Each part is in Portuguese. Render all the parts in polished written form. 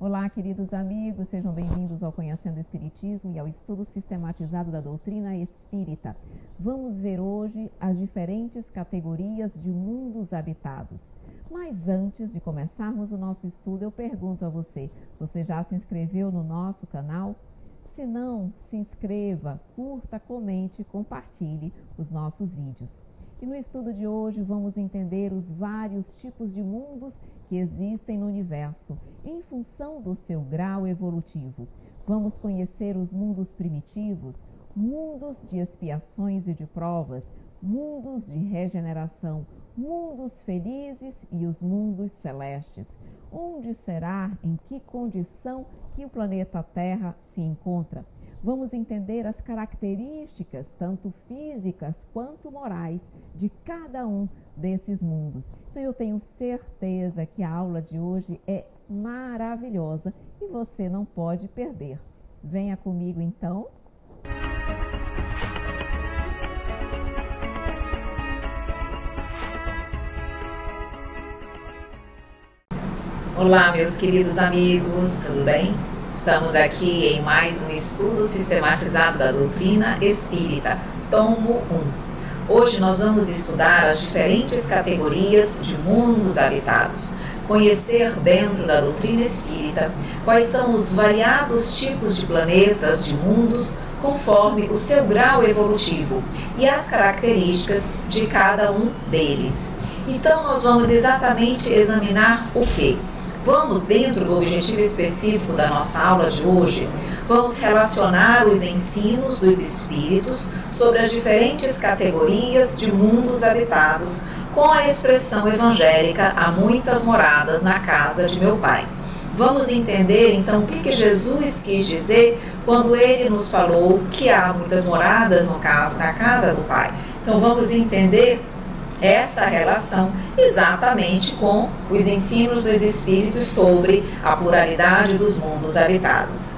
Olá, queridos amigos, sejam bem-vindos ao Conhecendo o Espiritismo e ao estudo sistematizado da doutrina espírita. Vamos ver hoje as diferentes categorias de mundos habitados. Mas antes de começarmos o nosso estudo, eu pergunto a você, você já se inscreveu no nosso canal? Se não, se inscreva, curta, comente e compartilhe os nossos vídeos. E no estudo de hoje vamos entender os vários tipos de mundos que existem no universo, em função do seu grau evolutivo. Vamos conhecer os mundos primitivos, mundos de expiações e de provas, mundos de regeneração, mundos felizes e os mundos celestes. Onde será, em que condição que o planeta Terra se encontra? Vamos entender as características, tanto físicas quanto morais, de cada um desses mundos. Então eu tenho certeza que a aula de hoje é maravilhosa e você não pode perder. Venha comigo então. Olá, meus queridos amigos, tudo bem? Estamos aqui em mais um estudo sistematizado da doutrina espírita, tomo 1. Hoje nós vamos estudar as diferentes categorias de mundos habitados, conhecer dentro da doutrina espírita quais são os variados tipos de planetas, de mundos, conforme o seu grau evolutivo e as características de cada um deles. Então nós vamos exatamente examinar o quê? Vamos, dentro do objetivo específico da nossa aula de hoje, vamos relacionar os ensinos dos espíritos sobre as diferentes categorias de mundos habitados com a expressão evangélica "há muitas moradas na casa de meu Pai". Vamos entender então o que Jesus quis dizer quando ele nos falou que há muitas moradas na casa do Pai. Então vamos entender essa relação exatamente com os ensinos dos espíritos sobre a pluralidade dos mundos habitados.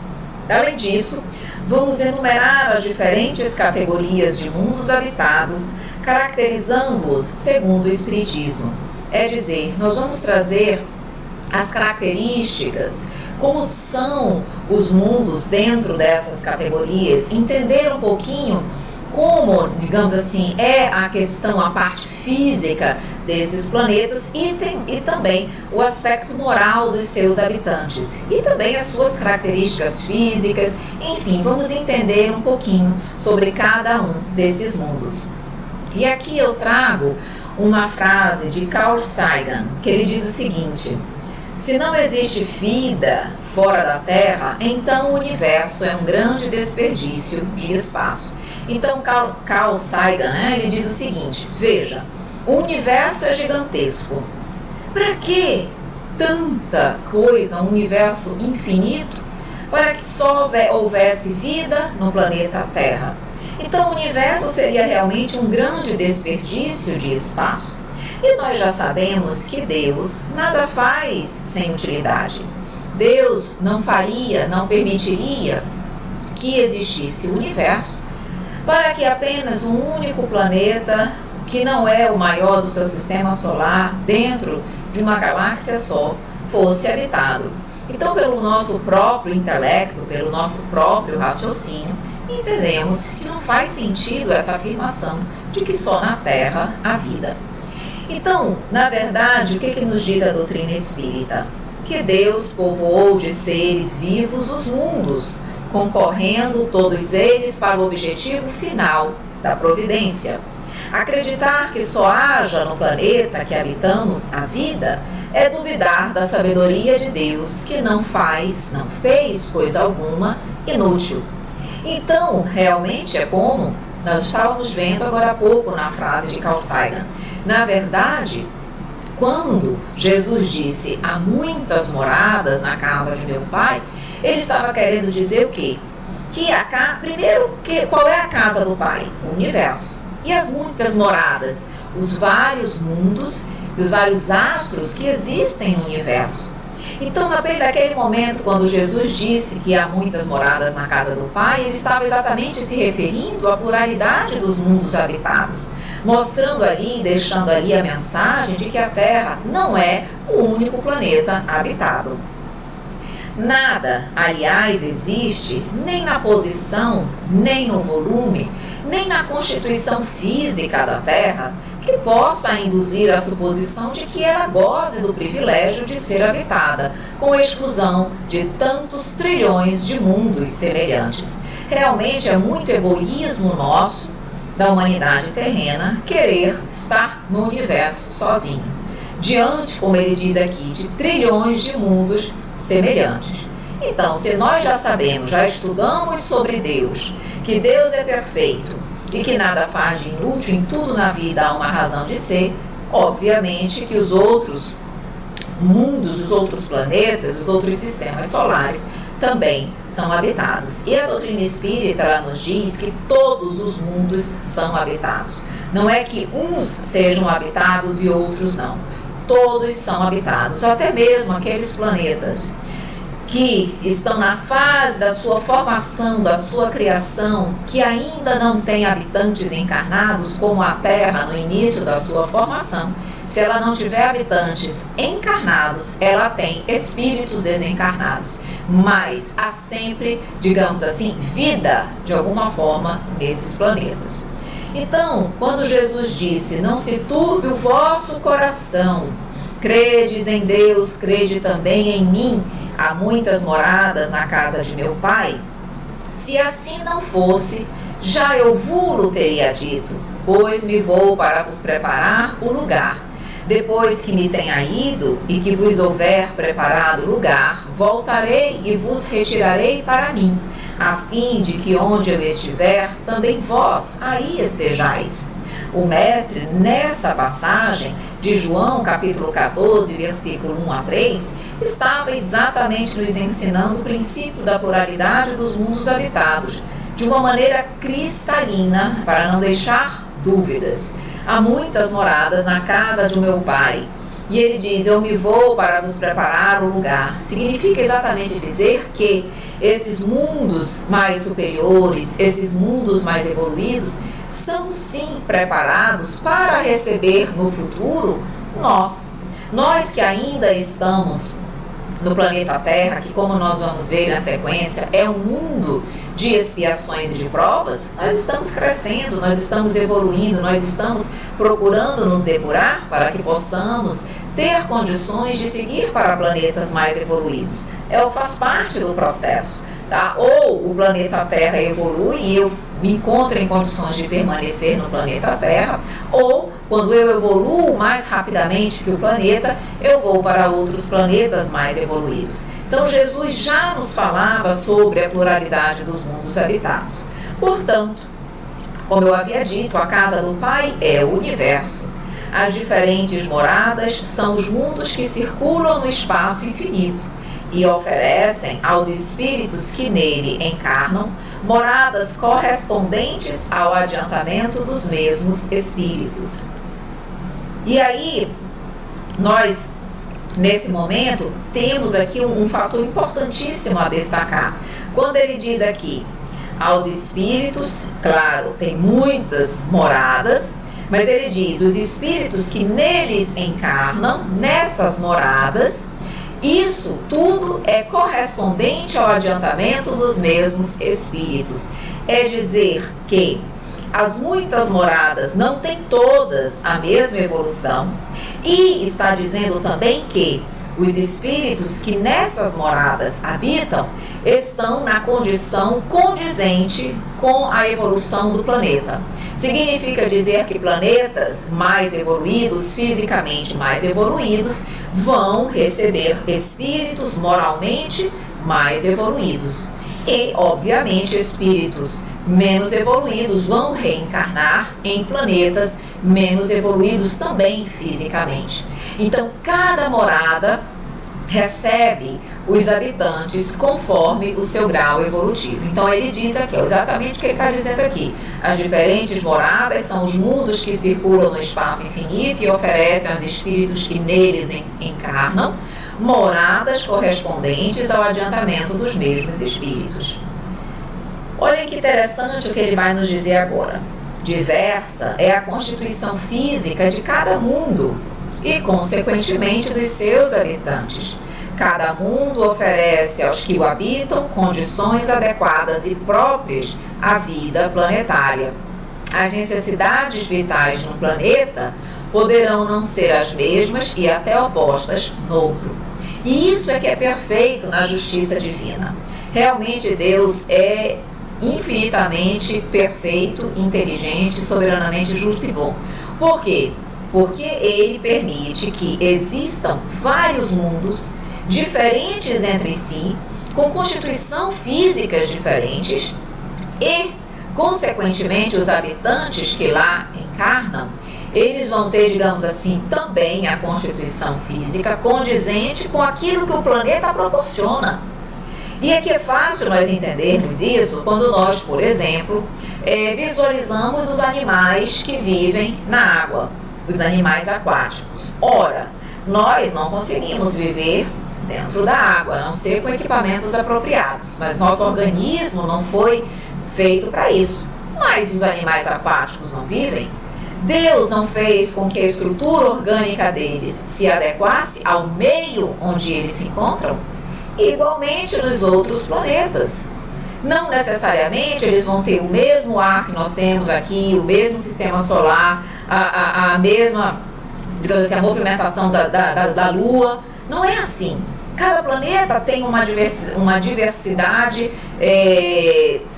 Além disso, vamos enumerar as diferentes categorias de mundos habitados, caracterizando-os segundo o espiritismo. É dizer, nós vamos trazer as características, como são os mundos dentro dessas categorias, entender um pouquinho como, digamos assim, é a questão, a parte física desses planetas e também o aspecto moral dos seus habitantes e também as suas características físicas. Enfim, vamos entender um pouquinho sobre cada um desses mundos. E aqui eu trago uma frase de Carl Sagan, que ele diz o seguinte: se não existe vida fora da Terra, então o universo é um grande desperdício de espaço. Então Carl Sagan, ele diz o seguinte: veja, o universo é gigantesco. Para que tanta coisa, um universo infinito, para que só houvesse vida no planeta Terra? Então o universo seria realmente um grande desperdício de espaço. E nós já sabemos que Deus nada faz sem utilidade. Deus não permitiria que existisse o universo para que apenas um único planeta, que não é o maior do seu sistema solar, dentro de uma galáxia só, fosse habitado. Então, pelo nosso próprio intelecto, pelo nosso próprio raciocínio, entendemos que não faz sentido essa afirmação de que só na Terra há vida. Então, na verdade, o que nos diz a doutrina espírita? Que Deus povoou de seres vivos os mundos, concorrendo todos eles para o objetivo final da providência. Acreditar que só haja no planeta que habitamos a vida é duvidar da sabedoria de Deus, que não fez coisa alguma inútil. Então, realmente é como nós estávamos vendo agora há pouco na frase de Carl Sagan. Na verdade, quando Jesus disse "há muitas moradas na casa de meu Pai", ele estava querendo dizer o quê? Qual é a casa do Pai? O universo. E as muitas moradas? Os vários mundos e os vários astros que existem no universo. Então, naquele momento, quando Jesus disse que há muitas moradas na casa do Pai, ele estava exatamente se referindo à pluralidade dos mundos habitados, mostrando ali, deixando ali a mensagem de que a Terra não é o único planeta habitado. Nada, aliás, existe nem na posição, nem no volume, nem na constituição física da Terra que possa induzir a suposição de que ela goze do privilégio de ser habitada, com exclusão de tantos trilhões de mundos semelhantes. Realmente é muito egoísmo nosso, da humanidade terrena, querer estar no universo sozinho, diante, como ele diz aqui, de trilhões de mundos semelhantes. Então, se nós já sabemos, já estudamos sobre Deus, que Deus é perfeito e que nada faz de inútil, em tudo na vida há uma razão de ser, obviamente que os outros mundos, os outros planetas, os outros sistemas solares também são habitados. E a doutrina espírita ela nos diz que todos os mundos são habitados. Não é que uns sejam habitados e outros não. Todos são habitados, até mesmo aqueles planetas que estão na fase da sua formação, da sua criação, que ainda não têm habitantes encarnados, como a Terra no início da sua formação. Se ela não tiver habitantes encarnados, ela tem espíritos desencarnados. Mas há sempre, digamos assim, vida, de alguma forma, nesses planetas. Então, quando Jesus disse, não se turbe o vosso coração, credes em Deus, crede também em mim, há muitas moradas na casa de meu Pai, se assim não fosse, já eu vou-lo teria dito, pois me vou para vos preparar o lugar. Depois que me tenha ido e que vos houver preparado o lugar, voltarei e vos retirarei para mim, a fim de que onde eu estiver, também vós aí estejais. O mestre, nessa passagem de João, capítulo 14, versículo 1 a 3, estava exatamente nos ensinando o princípio da pluralidade dos mundos habitados, de uma maneira cristalina, para não deixar dúvidas. Há muitas moradas na casa de meu Pai. E ele diz, eu me vou para vos preparar o lugar. Significa exatamente dizer que esses mundos mais superiores, esses mundos mais evoluídos, são sim preparados para receber no futuro nós. Nós que ainda estamos no planeta Terra, que como nós vamos ver na sequência, é um mundo de expiações e de provas, nós estamos crescendo, nós estamos evoluindo, nós estamos procurando nos depurar para que possamos ter condições de seguir para planetas mais evoluídos. Faz parte do processo. Tá? Ou o planeta Terra evolui e eu me encontro em condições de permanecer no planeta Terra, ou quando eu evoluo mais rapidamente que o planeta, eu vou para outros planetas mais evoluídos. Então Jesus já nos falava sobre a pluralidade dos mundos habitados. Portanto, como eu havia dito, a casa do Pai é o universo. As diferentes moradas são os mundos que circulam no espaço infinito e oferecem aos espíritos que nele encarnam moradas correspondentes ao adiantamento dos mesmos espíritos. E aí, nós, nesse momento, temos aqui um fator importantíssimo a destacar. Quando ele diz aqui, aos espíritos, claro, tem muitas moradas, mas ele diz, os espíritos que neles encarnam, nessas moradas, isso tudo é correspondente ao adiantamento dos mesmos espíritos. É dizer que as muitas moradas não têm todas a mesma evolução, e está dizendo também que os espíritos que nessas moradas habitam estão na condição condizente com a evolução do planeta. Significa dizer que planetas mais evoluídos, fisicamente mais evoluídos, vão receber espíritos moralmente mais evoluídos. E, obviamente, espíritos menos evoluídos vão reencarnar em planetas menos evoluídos também fisicamente. Então, cada morada recebe os habitantes conforme o seu grau evolutivo. Então, ele diz aqui, exatamente o que ele está dizendo aqui. As diferentes moradas são os mundos que circulam no espaço infinito e oferecem aos espíritos que neles encarnam moradas correspondentes ao adiantamento dos mesmos espíritos. Olhem que interessante o que ele vai nos dizer agora. Diversa é a constituição física de cada mundo e, consequentemente, dos seus habitantes. Cada mundo oferece aos que o habitam condições adequadas e próprias à vida planetária. As necessidades vitais de um planeta poderão não ser as mesmas e até opostas no outro. E isso é que é perfeito na justiça divina. Realmente Deus é infinitamente perfeito, inteligente, soberanamente justo e bom. Por quê? Porque Ele permite que existam vários mundos diferentes entre si, com constituição físicas diferentes e, consequentemente, os habitantes que lá encarnam, eles vão ter, digamos assim, também a constituição física condizente com aquilo que o planeta proporciona. E é que é fácil nós entendermos isso quando nós, por exemplo, visualizamos os animais que vivem na água, os animais aquáticos. Ora, nós não conseguimos viver dentro da água, a não ser com equipamentos apropriados, mas nosso organismo não foi feito para isso. Mas os animais aquáticos não vivem? Deus não fez com que a estrutura orgânica deles se adequasse ao meio onde eles se encontram? Igualmente nos outros planetas. Não necessariamente eles vão ter o mesmo ar que nós temos aqui, o mesmo sistema solar, a mesma, digamos assim, a movimentação da Lua. Não é assim. Cada planeta tem uma diversidade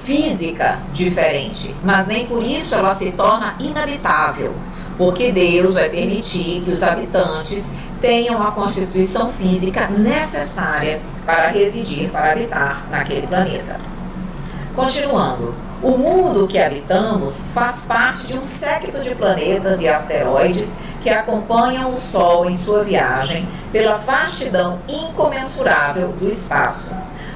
física diferente, mas nem por isso ela se torna inabitável, porque Deus vai permitir que os habitantes tenham a constituição física necessária para residir, para habitar naquele planeta. Continuando, o mundo que habitamos faz parte de um séquito de planetas e asteroides que acompanham o Sol em sua viagem pela vastidão incomensurável do espaço.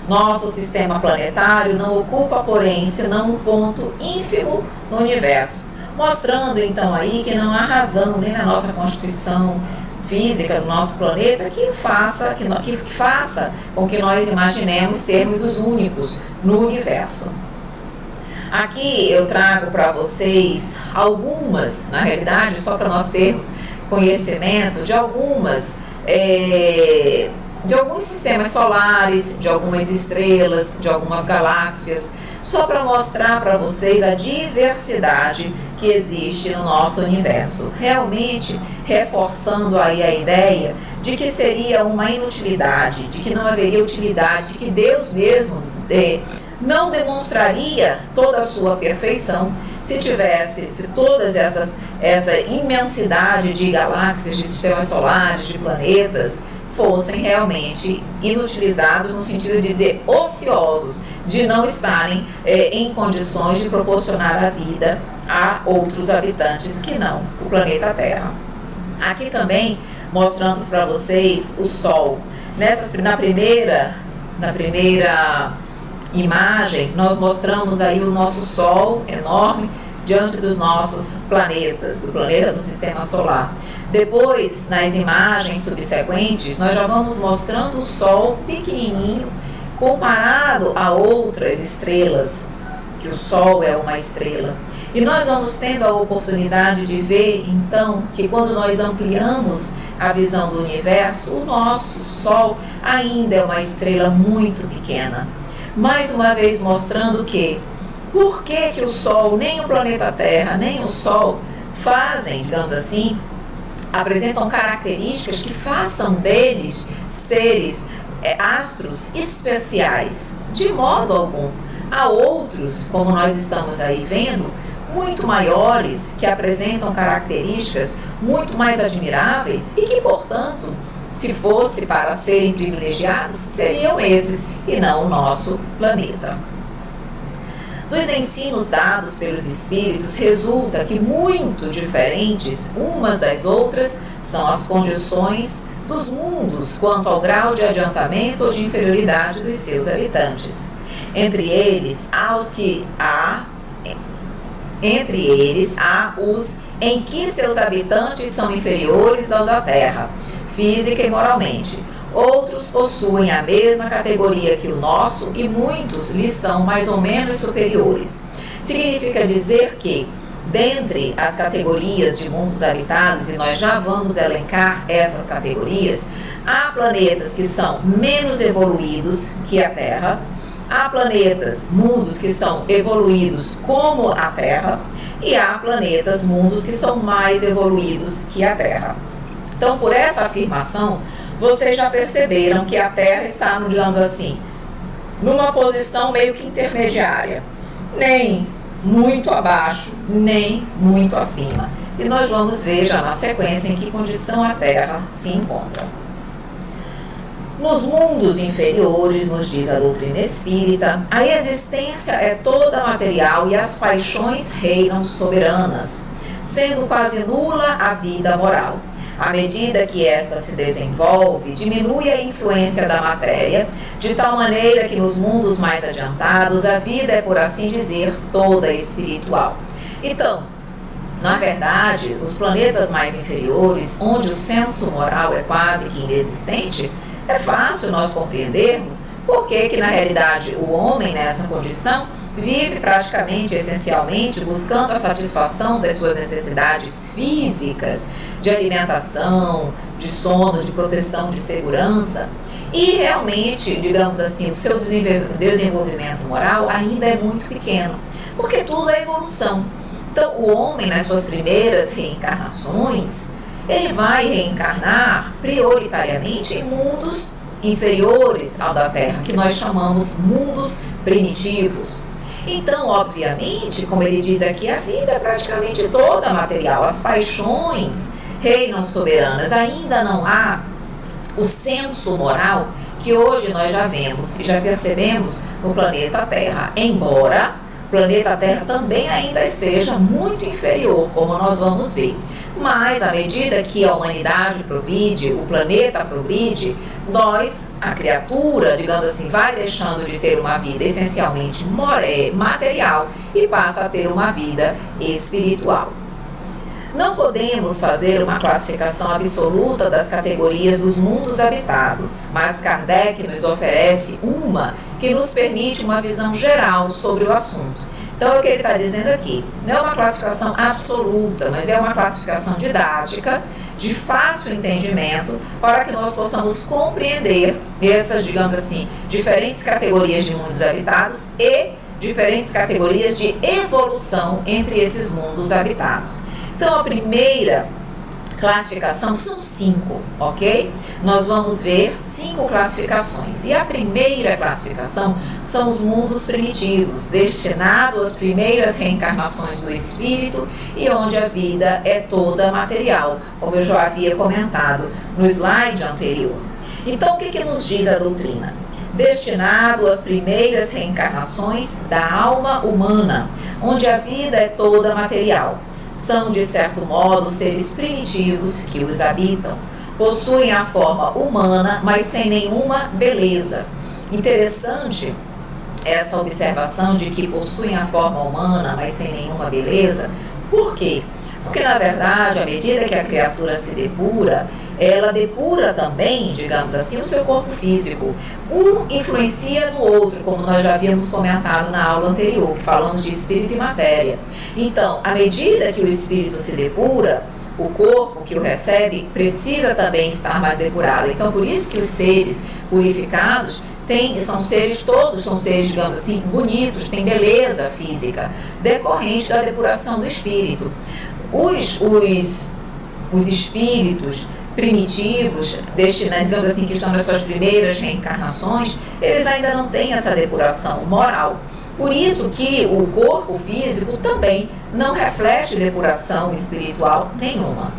Nosso sistema planetário não ocupa, porém, senão um ponto ínfimo no universo, mostrando então aí que não há razão nem na nossa constituição física do nosso planeta que faça com que nós imaginemos sermos os únicos no universo. Aqui eu trago para vocês algumas, na realidade, só para nós termos conhecimento de alguns sistemas solares, de algumas estrelas, de algumas galáxias, só para mostrar para vocês a diversidade que existe no nosso universo, realmente reforçando aí a ideia de que seria uma inutilidade, de que não haveria utilidade, de que Deus mesmo não demonstraria toda a sua perfeição se todas essa imensidade de galáxias, de sistemas solares, de planetas fossem realmente inutilizados no sentido de dizer ociosos, de não estarem em condições de proporcionar a vida a outros habitantes que não o planeta Terra. Aqui também mostrando para vocês o Sol. Na primeira imagem, nós mostramos aí o nosso Sol enorme diante dos nossos planetas, do planeta do Sistema Solar. Depois, nas imagens subsequentes, nós já vamos mostrando o Sol pequenininho comparado a outras estrelas, que o Sol é uma estrela. E nós vamos tendo a oportunidade de ver, então, que quando nós ampliamos a visão do universo, o nosso Sol ainda é uma estrela muito pequena. Mais uma vez mostrando que, por que o Sol, nem o planeta Terra, nem o Sol fazem, digamos assim, apresentam características que façam deles seres, astros especiais, de modo algum. Há outros, como nós estamos aí vendo, muito maiores, que apresentam características muito mais admiráveis e que, portanto, se fosse para serem privilegiados, seriam esses e não o nosso planeta. Dos ensinos dados pelos espíritos, resulta que muito diferentes umas das outras são as condições dos mundos quanto ao grau de adiantamento ou de inferioridade dos seus habitantes. Entre eles há os em que seus habitantes são inferiores aos da Terra, física e moralmente. Outros possuem a mesma categoria que o nosso e muitos lhes são mais ou menos superiores. Significa dizer que dentre as categorias de mundos habitados, e nós já vamos elencar essas categorias, há planetas que são menos evoluídos que a Terra, há planetas, mundos que são evoluídos como a Terra, e há planetas, mundos que são mais evoluídos que a Terra. Então, por essa afirmação, vocês já perceberam que a Terra está, digamos assim, numa posição meio que intermediária, nem muito abaixo, nem muito acima. E nós vamos ver já na sequência em que condição a Terra se encontra. Nos mundos inferiores, nos diz a doutrina espírita, a existência é toda material e as paixões reinam soberanas, sendo quase nula a vida moral. À medida que esta se desenvolve, diminui a influência da matéria, de tal maneira que nos mundos mais adiantados a vida é, por assim dizer, toda espiritual. Então, na verdade, os planetas mais inferiores, onde o senso moral é quase que inexistente, é fácil nós compreendermos por que na realidade o homem nessa condição vive praticamente, essencialmente, buscando a satisfação das suas necessidades físicas, de alimentação, de sono, de proteção, de segurança. E realmente, digamos assim, o seu desenvolvimento moral ainda é muito pequeno, porque tudo é evolução. Então, o homem, nas suas primeiras reencarnações, ele vai reencarnar prioritariamente em mundos inferiores ao da Terra, que nós chamamos mundos primitivos. Então, obviamente, como ele diz aqui, a vida é praticamente toda material, as paixões reinam soberanas, ainda não há o senso moral que hoje nós já vemos e já percebemos no planeta Terra, embora o planeta Terra também ainda seja muito inferior, como nós vamos ver. Mas, à medida que a humanidade progride, o planeta progride, nós, a criatura, digamos assim, vai deixando de ter uma vida essencialmente material e passa a ter uma vida espiritual. Não podemos fazer uma classificação absoluta das categorias dos mundos habitados, mas Kardec nos oferece uma que nos permite uma visão geral sobre o assunto. Então, é o que ele está dizendo aqui. Não é uma classificação absoluta, mas é uma classificação didática, de fácil entendimento, para que nós possamos compreender essas, digamos assim, diferentes categorias de mundos habitados e diferentes categorias de evolução entre esses mundos habitados. Então, a primeira classificação são 5, ok? Nós vamos ver 5 classificações. E a primeira classificação são os mundos primitivos, destinados às primeiras reencarnações do espírito e onde a vida é toda material, como eu já havia comentado no slide anterior. Então, o que nos diz a doutrina? Destinado às primeiras reencarnações da alma humana, onde a vida é toda material. São, de certo modo, seres primitivos que os habitam. Possuem a forma humana, mas sem nenhuma beleza. Interessante essa observação de que possuem a forma humana, mas sem nenhuma beleza. Por quê? Porque, na verdade, à medida que a criatura se depura, ela depura também, digamos assim, o seu corpo físico. Um influencia no outro, como nós já havíamos comentado na aula anterior, que falamos de espírito e matéria. Então, à medida que o espírito se depura, o corpo que o recebe precisa também estar mais depurado. Então, por isso que os seres purificados são seres, digamos assim, bonitos, têm beleza física, decorrente da depuração do espírito. Os espíritos primitivos, digamos assim, que estão nas suas primeiras reencarnações, eles ainda não têm essa depuração moral. Por isso que o corpo físico também não reflete depuração espiritual nenhuma.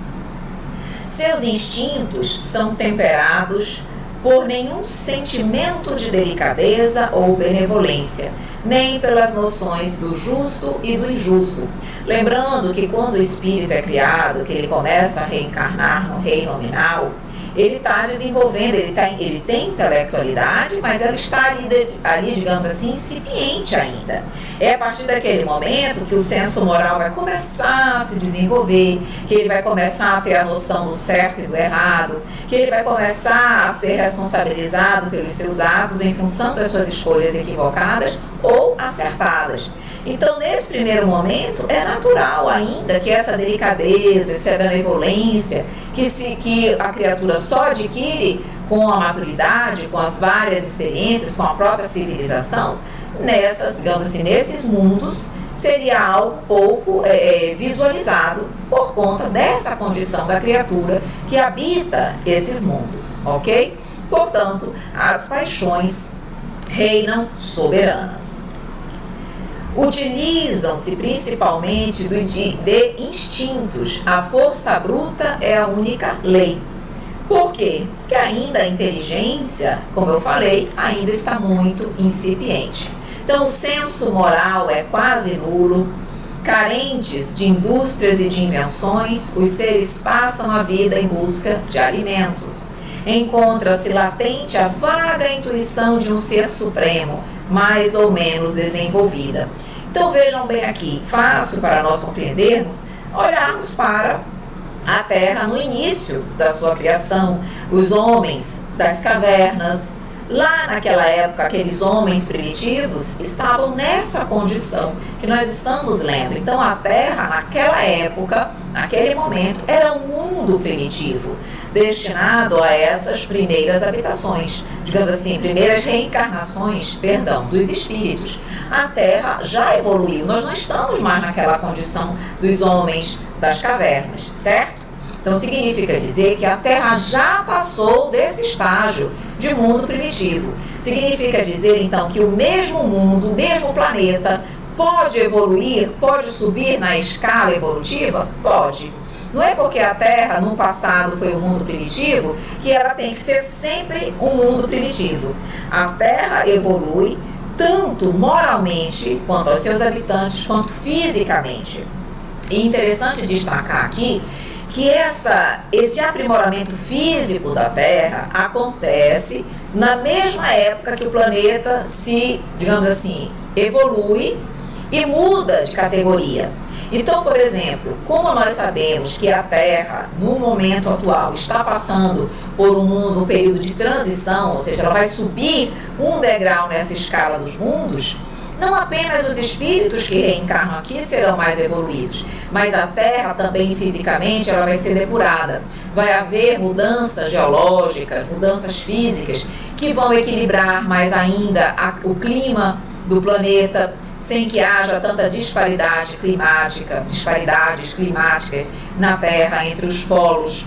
Seus instintos são temperados por nenhum sentimento de delicadeza ou benevolência, nem pelas noções do justo e do injusto. Lembrando que quando o espírito é criado, que ele começa a reencarnar no reino nominal, ele está desenvolvendo, ele tem intelectualidade, mas ela está ali, digamos assim, incipiente ainda. É a partir daquele momento que o senso moral vai começar a se desenvolver, que ele vai começar a ter a noção do certo e do errado, que ele vai começar a ser responsabilizado pelos seus atos em função das suas escolhas equivocadas ou acertadas. Então, nesse primeiro momento, é natural ainda que essa delicadeza, essa benevolência, que a criatura só adquire com a maturidade, com as várias experiências, com a própria civilização, nesses mundos, seria algo pouco visualizado por conta dessa condição da criatura que habita esses mundos, ok? Portanto, as paixões reinam soberanas. Utilizam-se principalmente de instintos. A força bruta é a única lei. Por quê? Porque ainda a inteligência, como eu falei, ainda está muito incipiente. Então, o senso moral é quase nulo. Carentes de indústrias e de invenções, os seres passam a vida em busca de alimentos. Encontra-se latente a vaga intuição de um ser supremo, mais ou menos desenvolvida. Então, vejam bem aqui, fácil para nós compreendermos, olharmos para a Terra no início da sua criação, os homens das cavernas. Lá naquela época, aqueles homens primitivos estavam nessa condição que nós estamos lendo. Então, a Terra, naquela época, naquele momento, era um mundo primitivo, destinado a essas primeiras habitações, digamos assim, primeiras reencarnações, dos espíritos. A Terra já evoluiu, nós não estamos mais naquela condição dos homens das cavernas, certo? Então, significa dizer que a Terra já passou desse estágio de mundo primitivo. Significa dizer, então, que o mesmo mundo, o mesmo planeta, pode evoluir, pode subir na escala evolutiva? Pode. Não é porque a Terra, no passado, foi um mundo primitivo, que ela tem que ser sempre um mundo primitivo. A Terra evolui tanto moralmente, quanto aos seus habitantes, quanto fisicamente. E interessante destacar aqui que esse aprimoramento físico da Terra acontece na mesma época que o planeta digamos assim, evolui e muda de categoria. Então, por exemplo, como nós sabemos que a Terra, no momento atual, está passando por um período de transição, ou seja, ela vai subir um degrau nessa escala dos mundos, não apenas os espíritos que reencarnam aqui serão mais evoluídos, mas a Terra também fisicamente ela vai ser depurada. Vai haver mudanças geológicas, mudanças físicas que vão equilibrar mais ainda o clima do planeta, sem que haja tanta disparidades climáticas na Terra entre os polos.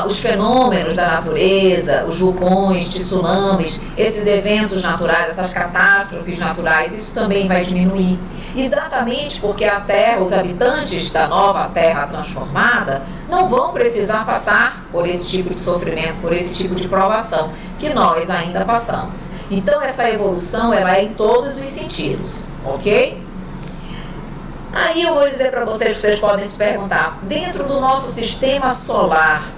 Os fenômenos da natureza, os vulcões, tsunamis, esses eventos naturais, essas catástrofes naturais, isso também vai diminuir. Exatamente porque a Terra, os habitantes da nova Terra transformada, não vão precisar passar por esse tipo de sofrimento, por esse tipo de provação que nós ainda passamos. Então, essa evolução ela é em todos os sentidos, ok? Aí eu vou dizer para vocês podem se perguntar, dentro do nosso sistema solar,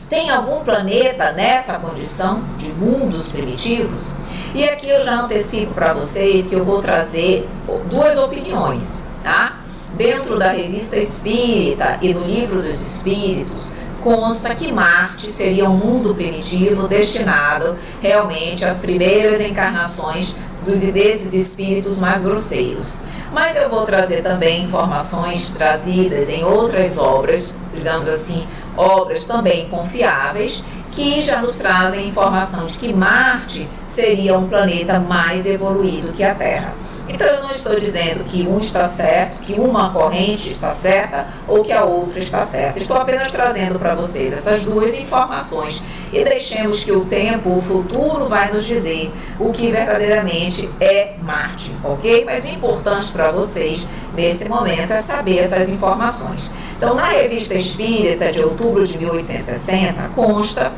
tem algum planeta nessa condição de mundos primitivos? E aqui eu já antecipo para vocês que eu vou trazer duas opiniões, tá? Dentro da Revista Espírita e no Livro dos Espíritos, consta que Marte seria um mundo primitivo destinado realmente às primeiras encarnações desses espíritos mais grosseiros. Mas eu vou trazer também informações trazidas em outras obras, digamos assim, obras também confiáveis, que já nos trazem informação de que Marte seria um planeta mais evoluído que a Terra. Então eu não estou dizendo que um está certo, que uma corrente está certa ou que a outra está certa. Estou apenas trazendo para vocês essas duas informações e deixemos que o tempo, o futuro vai nos dizer o que verdadeiramente é Marte, ok? Mas o importante para vocês nesse momento é saber essas informações. Então, na Revista Espírita de outubro de 1860, consta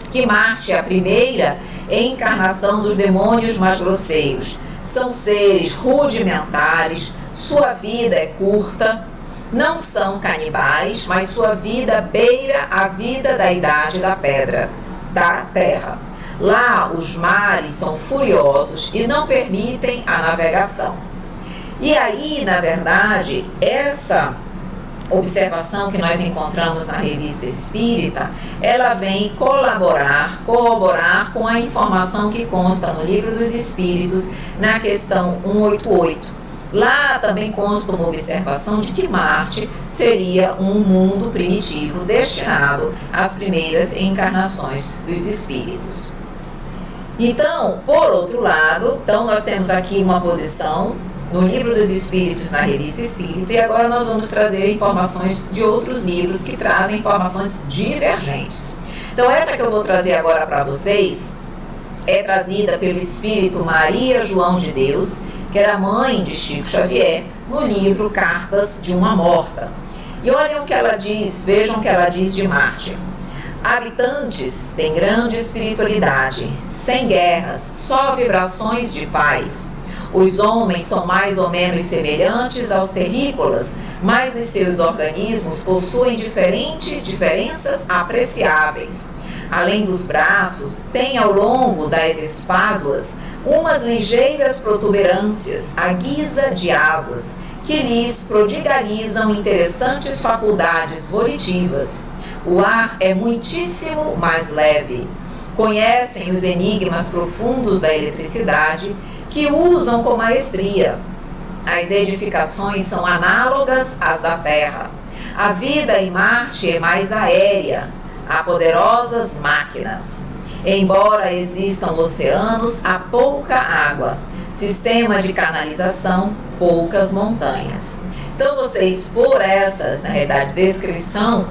que Marte é a primeira encarnação dos demônios mais grosseiros. São seres rudimentares, sua vida é curta, não são canibais, mas sua vida beira a vida da Idade da Pedra, da Terra. Lá os mares são furiosos e não permitem a navegação. E aí, na verdade, observação que nós encontramos na Revista Espírita, ela vem corroborar com a informação que consta no Livro dos Espíritos, na questão 188. Lá também consta uma observação de que Marte seria um mundo primitivo destinado às primeiras encarnações dos espíritos. Então, por outro lado, nós temos aqui uma posição no Livro dos Espíritos, na Revista Espírita, e agora nós vamos trazer informações de outros livros que trazem informações divergentes. Então, essa que eu vou trazer agora para vocês é trazida pelo Espírito Maria João de Deus, que era mãe de Chico Xavier, no livro Cartas de uma Morta. E olhem o que ela diz, vejam o que ela diz de Marte. Habitantes têm grande espiritualidade, sem guerras, só vibrações de paz. Os homens são mais ou menos semelhantes aos terrícolas, mas os seus organismos possuem diferenças apreciáveis. Além dos braços, têm ao longo das espáduas umas ligeiras protuberâncias à guisa de asas, que lhes prodigalizam interessantes faculdades volitivas. O ar é muitíssimo mais leve. Conhecem os enigmas profundos da eletricidade, que usam com maestria. As edificações são análogas às da Terra. A vida em Marte é mais aérea. Há poderosas máquinas. Embora existam oceanos, há pouca água. Sistema de canalização, poucas montanhas. Então vocês, por essa, na realidade, descrição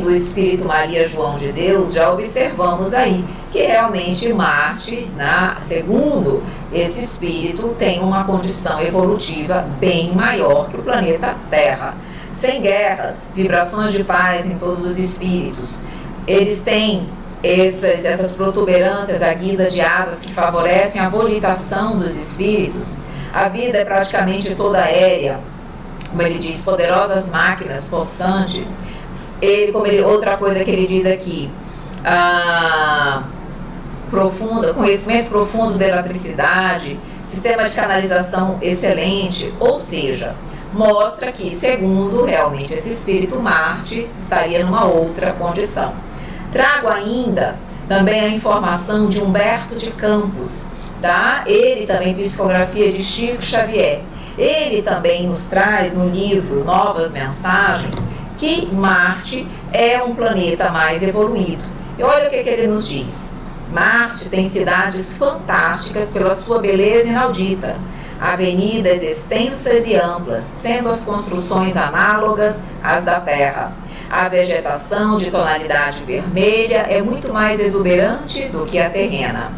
do Espírito Maria João de Deus, já observamos aí que realmente Marte, segundo esse Espírito, tem uma condição evolutiva bem maior que o planeta Terra. Sem guerras, vibrações de paz em todos os espíritos. Eles têm essas protuberâncias à guisa de asas que favorecem a volitação dos espíritos. A vida é praticamente toda aérea, como ele diz, poderosas máquinas possantes. Outra coisa que ele diz aqui, conhecimento profundo da eletricidade, sistema de canalização excelente, ou seja, mostra que, segundo realmente esse espírito, Marte estaria numa outra condição. Trago ainda também a informação de Humberto de Campos, ele também psicografia de Chico Xavier. Ele também nos traz no livro Novas Mensagens que Marte é um planeta mais evoluído. E olha o que ele nos diz. Marte tem cidades fantásticas pela sua beleza inaudita, avenidas extensas e amplas, sendo as construções análogas às da Terra. A vegetação de tonalidade vermelha é muito mais exuberante do que a terrena.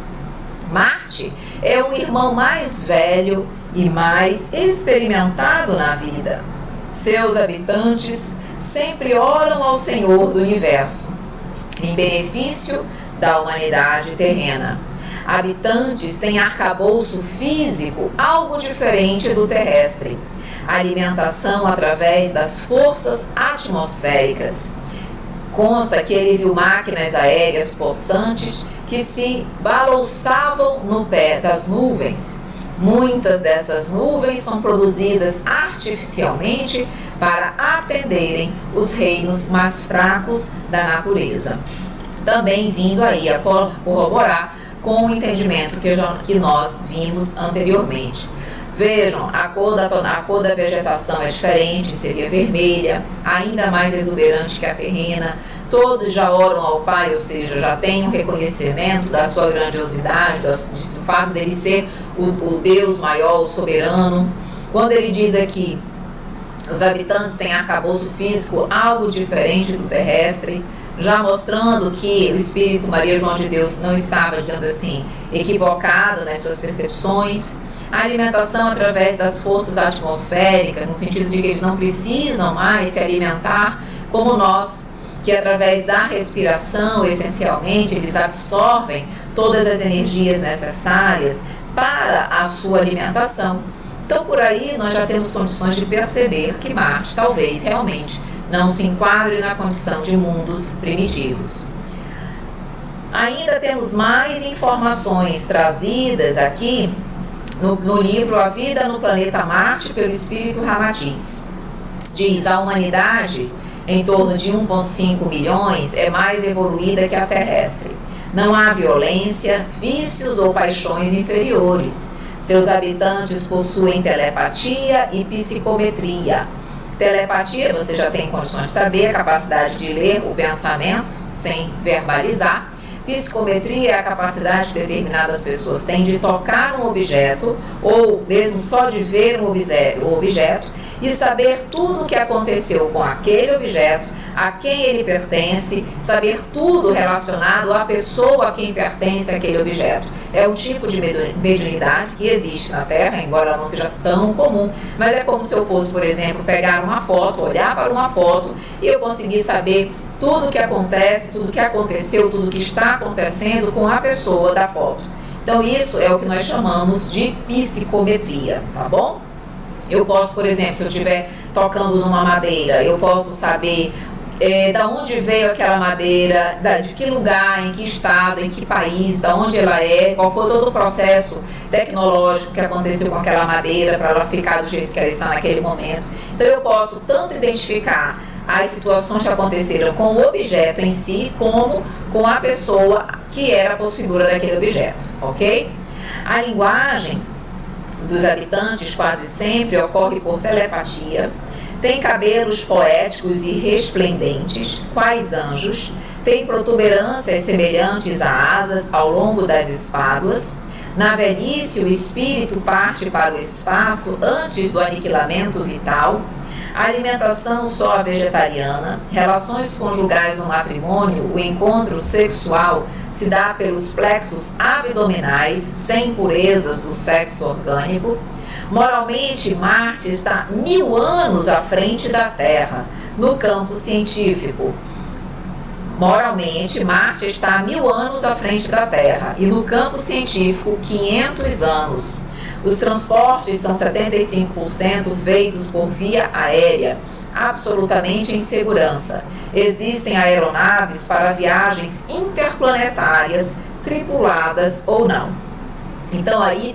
Marte é um irmão mais velho e mais experimentado na vida. Seus habitantes sempre oram ao Senhor do Universo, em benefício da humanidade terrena. Habitantes têm arcabouço físico algo diferente do terrestre. Alimentação através das forças atmosféricas. Consta que ele viu máquinas aéreas possantes que se balouçavam no pé das nuvens. Muitas dessas nuvens são produzidas artificialmente para atenderem os reinos mais fracos da natureza. Também vindo aí a corroborar com o entendimento que nós vimos anteriormente. Vejam, a cor da vegetação é diferente, seria vermelha, ainda mais exuberante que a terrena. Todos já oram ao Pai, ou seja, já têm um reconhecimento da sua grandiosidade, do fato dele ser o Deus maior, o soberano. Quando ele diz aqui, os habitantes têm arcabouço físico algo diferente do terrestre, já mostrando que o Espírito Maria João de Deus não estava, digamos assim, equivocado nas suas percepções. A alimentação através das forças atmosféricas, no sentido de que eles não precisam mais se alimentar como nós, que através da respiração, essencialmente, eles absorvem todas as energias necessárias para a sua alimentação. Então, por aí, nós já temos condições de perceber que Marte, talvez, realmente, não se enquadre na condição de mundos primitivos. Ainda temos mais informações trazidas aqui no livro A Vida no Planeta Marte, pelo Espírito Ramatiz. diz: a humanidade, em torno de 1,5 milhões, é mais evoluída que a terrestre. Não há violência, vícios ou paixões inferiores. Seus habitantes possuem telepatia e psicometria. Telepatia, você já tem condições de saber, a capacidade de ler o pensamento sem verbalizar. Psicometria é a capacidade que determinadas pessoas têm de tocar um objeto, ou mesmo só de ver um objeto, e saber tudo o que aconteceu com aquele objeto, a quem ele pertence, saber tudo relacionado à pessoa a quem pertence aquele objeto. É um tipo de mediunidade que existe na Terra, embora ela não seja tão comum, mas é como se eu fosse, por exemplo, pegar uma foto, olhar para uma foto e eu conseguir saber tudo o que acontece, tudo o que aconteceu, tudo o que está acontecendo com a pessoa da foto. Então isso é o que nós chamamos de psicometria, tá bom? Eu posso, por exemplo, se eu estiver tocando numa madeira, eu posso saber da onde veio aquela madeira, de que lugar, em que estado, em que país, da onde ela é, qual foi todo o processo tecnológico que aconteceu com aquela madeira para ela ficar do jeito que ela está naquele momento. Então eu posso tanto identificar as situações que aconteceram com o objeto em si, como com a pessoa que era a possuidora daquele objeto, ok? A linguagem dos habitantes quase sempre ocorre por telepatia, tem cabelos poéticos e resplendentes, quais anjos, tem protuberâncias semelhantes a asas ao longo das espáduas. Na velhice, o espírito parte para o espaço antes do aniquilamento vital. Alimentação só vegetariana, relações conjugais no matrimônio, o encontro sexual se dá pelos plexos abdominais, sem impurezas do sexo orgânico. Moralmente, Marte está 1000 anos à frente da Terra, no campo científico. Moralmente, Marte está 1000 anos à frente da Terra e no campo científico, 500 anos. Os transportes são 75% feitos por via aérea, absolutamente em segurança. Existem aeronaves para viagens interplanetárias, tripuladas ou não. Então aí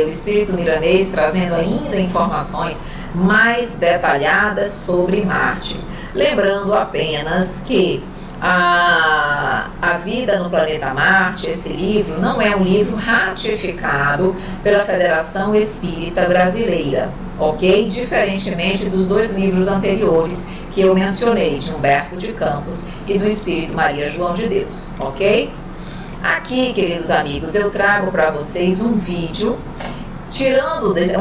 o espírito milanês trazendo ainda informações mais detalhadas sobre Marte. Lembrando apenas que a vida no planeta Marte, esse livro, não é um livro ratificado pela Federação Espírita Brasileira, ok? Diferentemente dos 2 livros anteriores que eu mencionei, de Humberto de Campos e do Espírito Maria João de Deus, ok? Aqui, queridos amigos, eu trago para vocês um vídeo,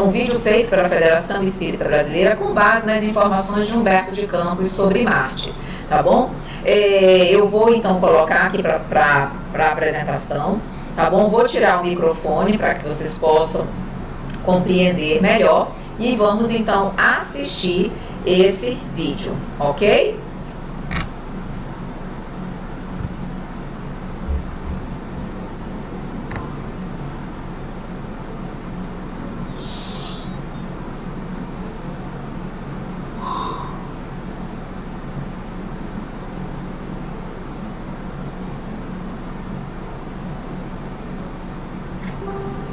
um vídeo feito pela Federação Espírita Brasileira com base nas informações de Humberto de Campos sobre Marte, tá bom? Eu vou então colocar aqui para a apresentação, tá bom? Vou tirar o microfone para que vocês possam compreender melhor e vamos então assistir esse vídeo, ok?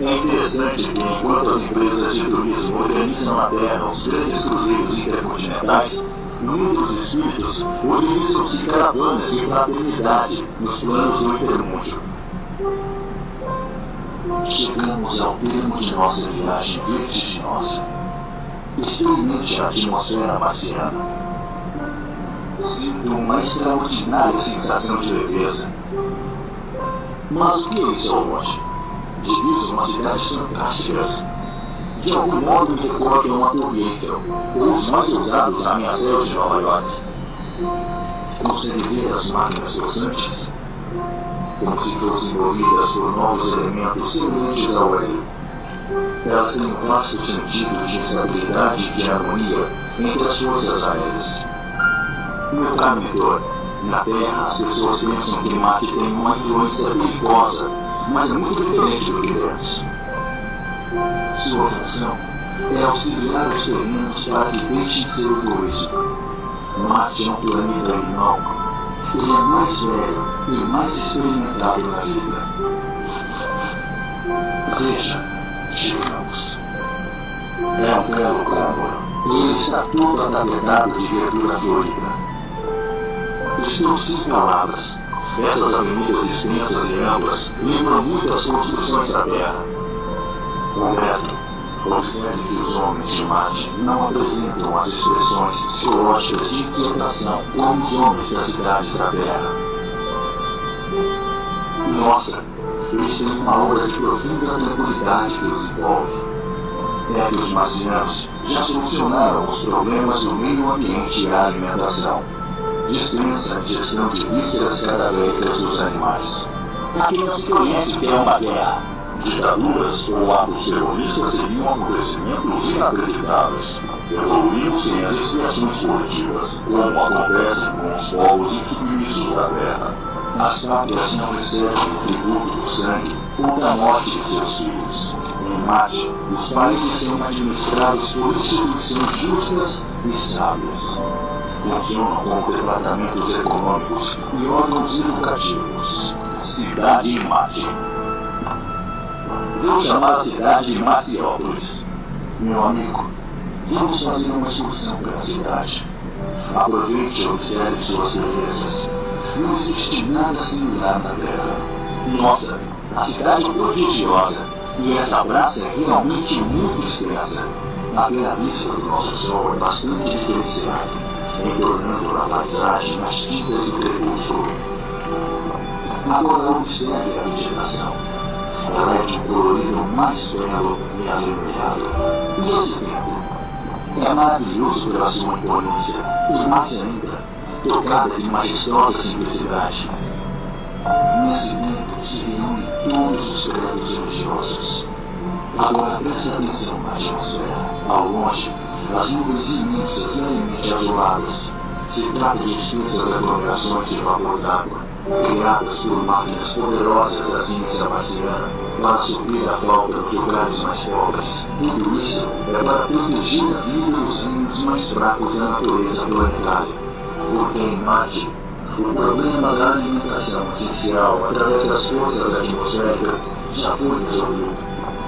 É interessante que, enquanto as empresas de turismo organizam na Terra os grandes cruzeiros intercontinentais, no mundo dos espíritos organizam-se caravanas de fraternidade nos planos do intermúndio. Chegamos ao termo de nossa viagem vertiginosa. Experimente a atmosfera marciana. Sinto uma extraordinária sensação de leveza. Mas o que é isso ao longe? Diviso umas cidades fantásticas. De algum modo me recordam a Torre Eiffel, ou os mais ousados arranha-céus de Nova York. Consegue ver as máquinas possantes? Como se fossem movidas por novos elementos semelhantes ao hélio. Elas têm um vasto sentido de estabilidade e de harmonia entre as forças aéreas. Meu caro mentor, na Terra as pessoas pensam que Marte tem uma influência perigosa, mas é muito diferente do que vemos. Sua função é auxiliar os terrenos para que deixem seu egoísmo. Marte é um planeta irmão. Ele é mais velho e mais experimentado na vida. Veja, chegamos. É um belo cômodo. Ele ele está todo ataviado de verdura florida. Estou sem palavras. Essas avenidas extensas e amplas lembram muitas construções da Terra. Roberto, observe que os homens de Marte não apresentam as expressões psicológicas de inquietação como os homens das cidades da Terra. Nossa, eles têm uma aura de profunda tranquilidade que os envolve. É que os marcianos já solucionaram os problemas do meio ambiente e a alimentação. Dispensa a ingestão de vísceras cadavéricas dos animais. Aqui não se conhece o que é uma guerra. Ditaduras ou atos terroristas seriam acontecimentos inacreditáveis. Evoluímos sem as expiações coletivas, como acontece com os povos insubmissos da Terra. As pátrias não recebem o tributo do sangue ou da morte de seus filhos. Em Marte, os países são administrados por instituições justas e sábias. Funcionam como departamentos econômicos e órgãos educativos. Cidade em Marte. Vou chamar a cidade de Marciópolis. Meu amigo, vamos fazer uma excursão pela cidade. Aproveite e observe suas belezas. Não existe nada similar na Terra. Nossa, a cidade é prodigiosa e essa praça é realmente muito extensa. Até a vista do nosso sol é bastante diferenciada, entornando a paisagem nas tintas do crepúsculo. Agora observe a vegetação. Ela é de um colorido mais belo e avermelhado. E esse templo é maravilhoso pela sua imponência e mais ainda, tocada de majestosa simplicidade. Nesse templo se reúnem todos os credos religiosos. Agora preste atenção na atmosfera. Ao longe, as nuvens imensas levemente azuladas. Se trata de extensas aglomerações de vapor d'água, criadas por máquinas poderosas da ciência marciana para suprir a falta dos lugares mais pobres. Tudo isso é para proteger a vida dos reinos mais fracos da natureza planetária. Porque em Marte, o problema da alimentação essencial através das forças atmosféricas já foi resolvido.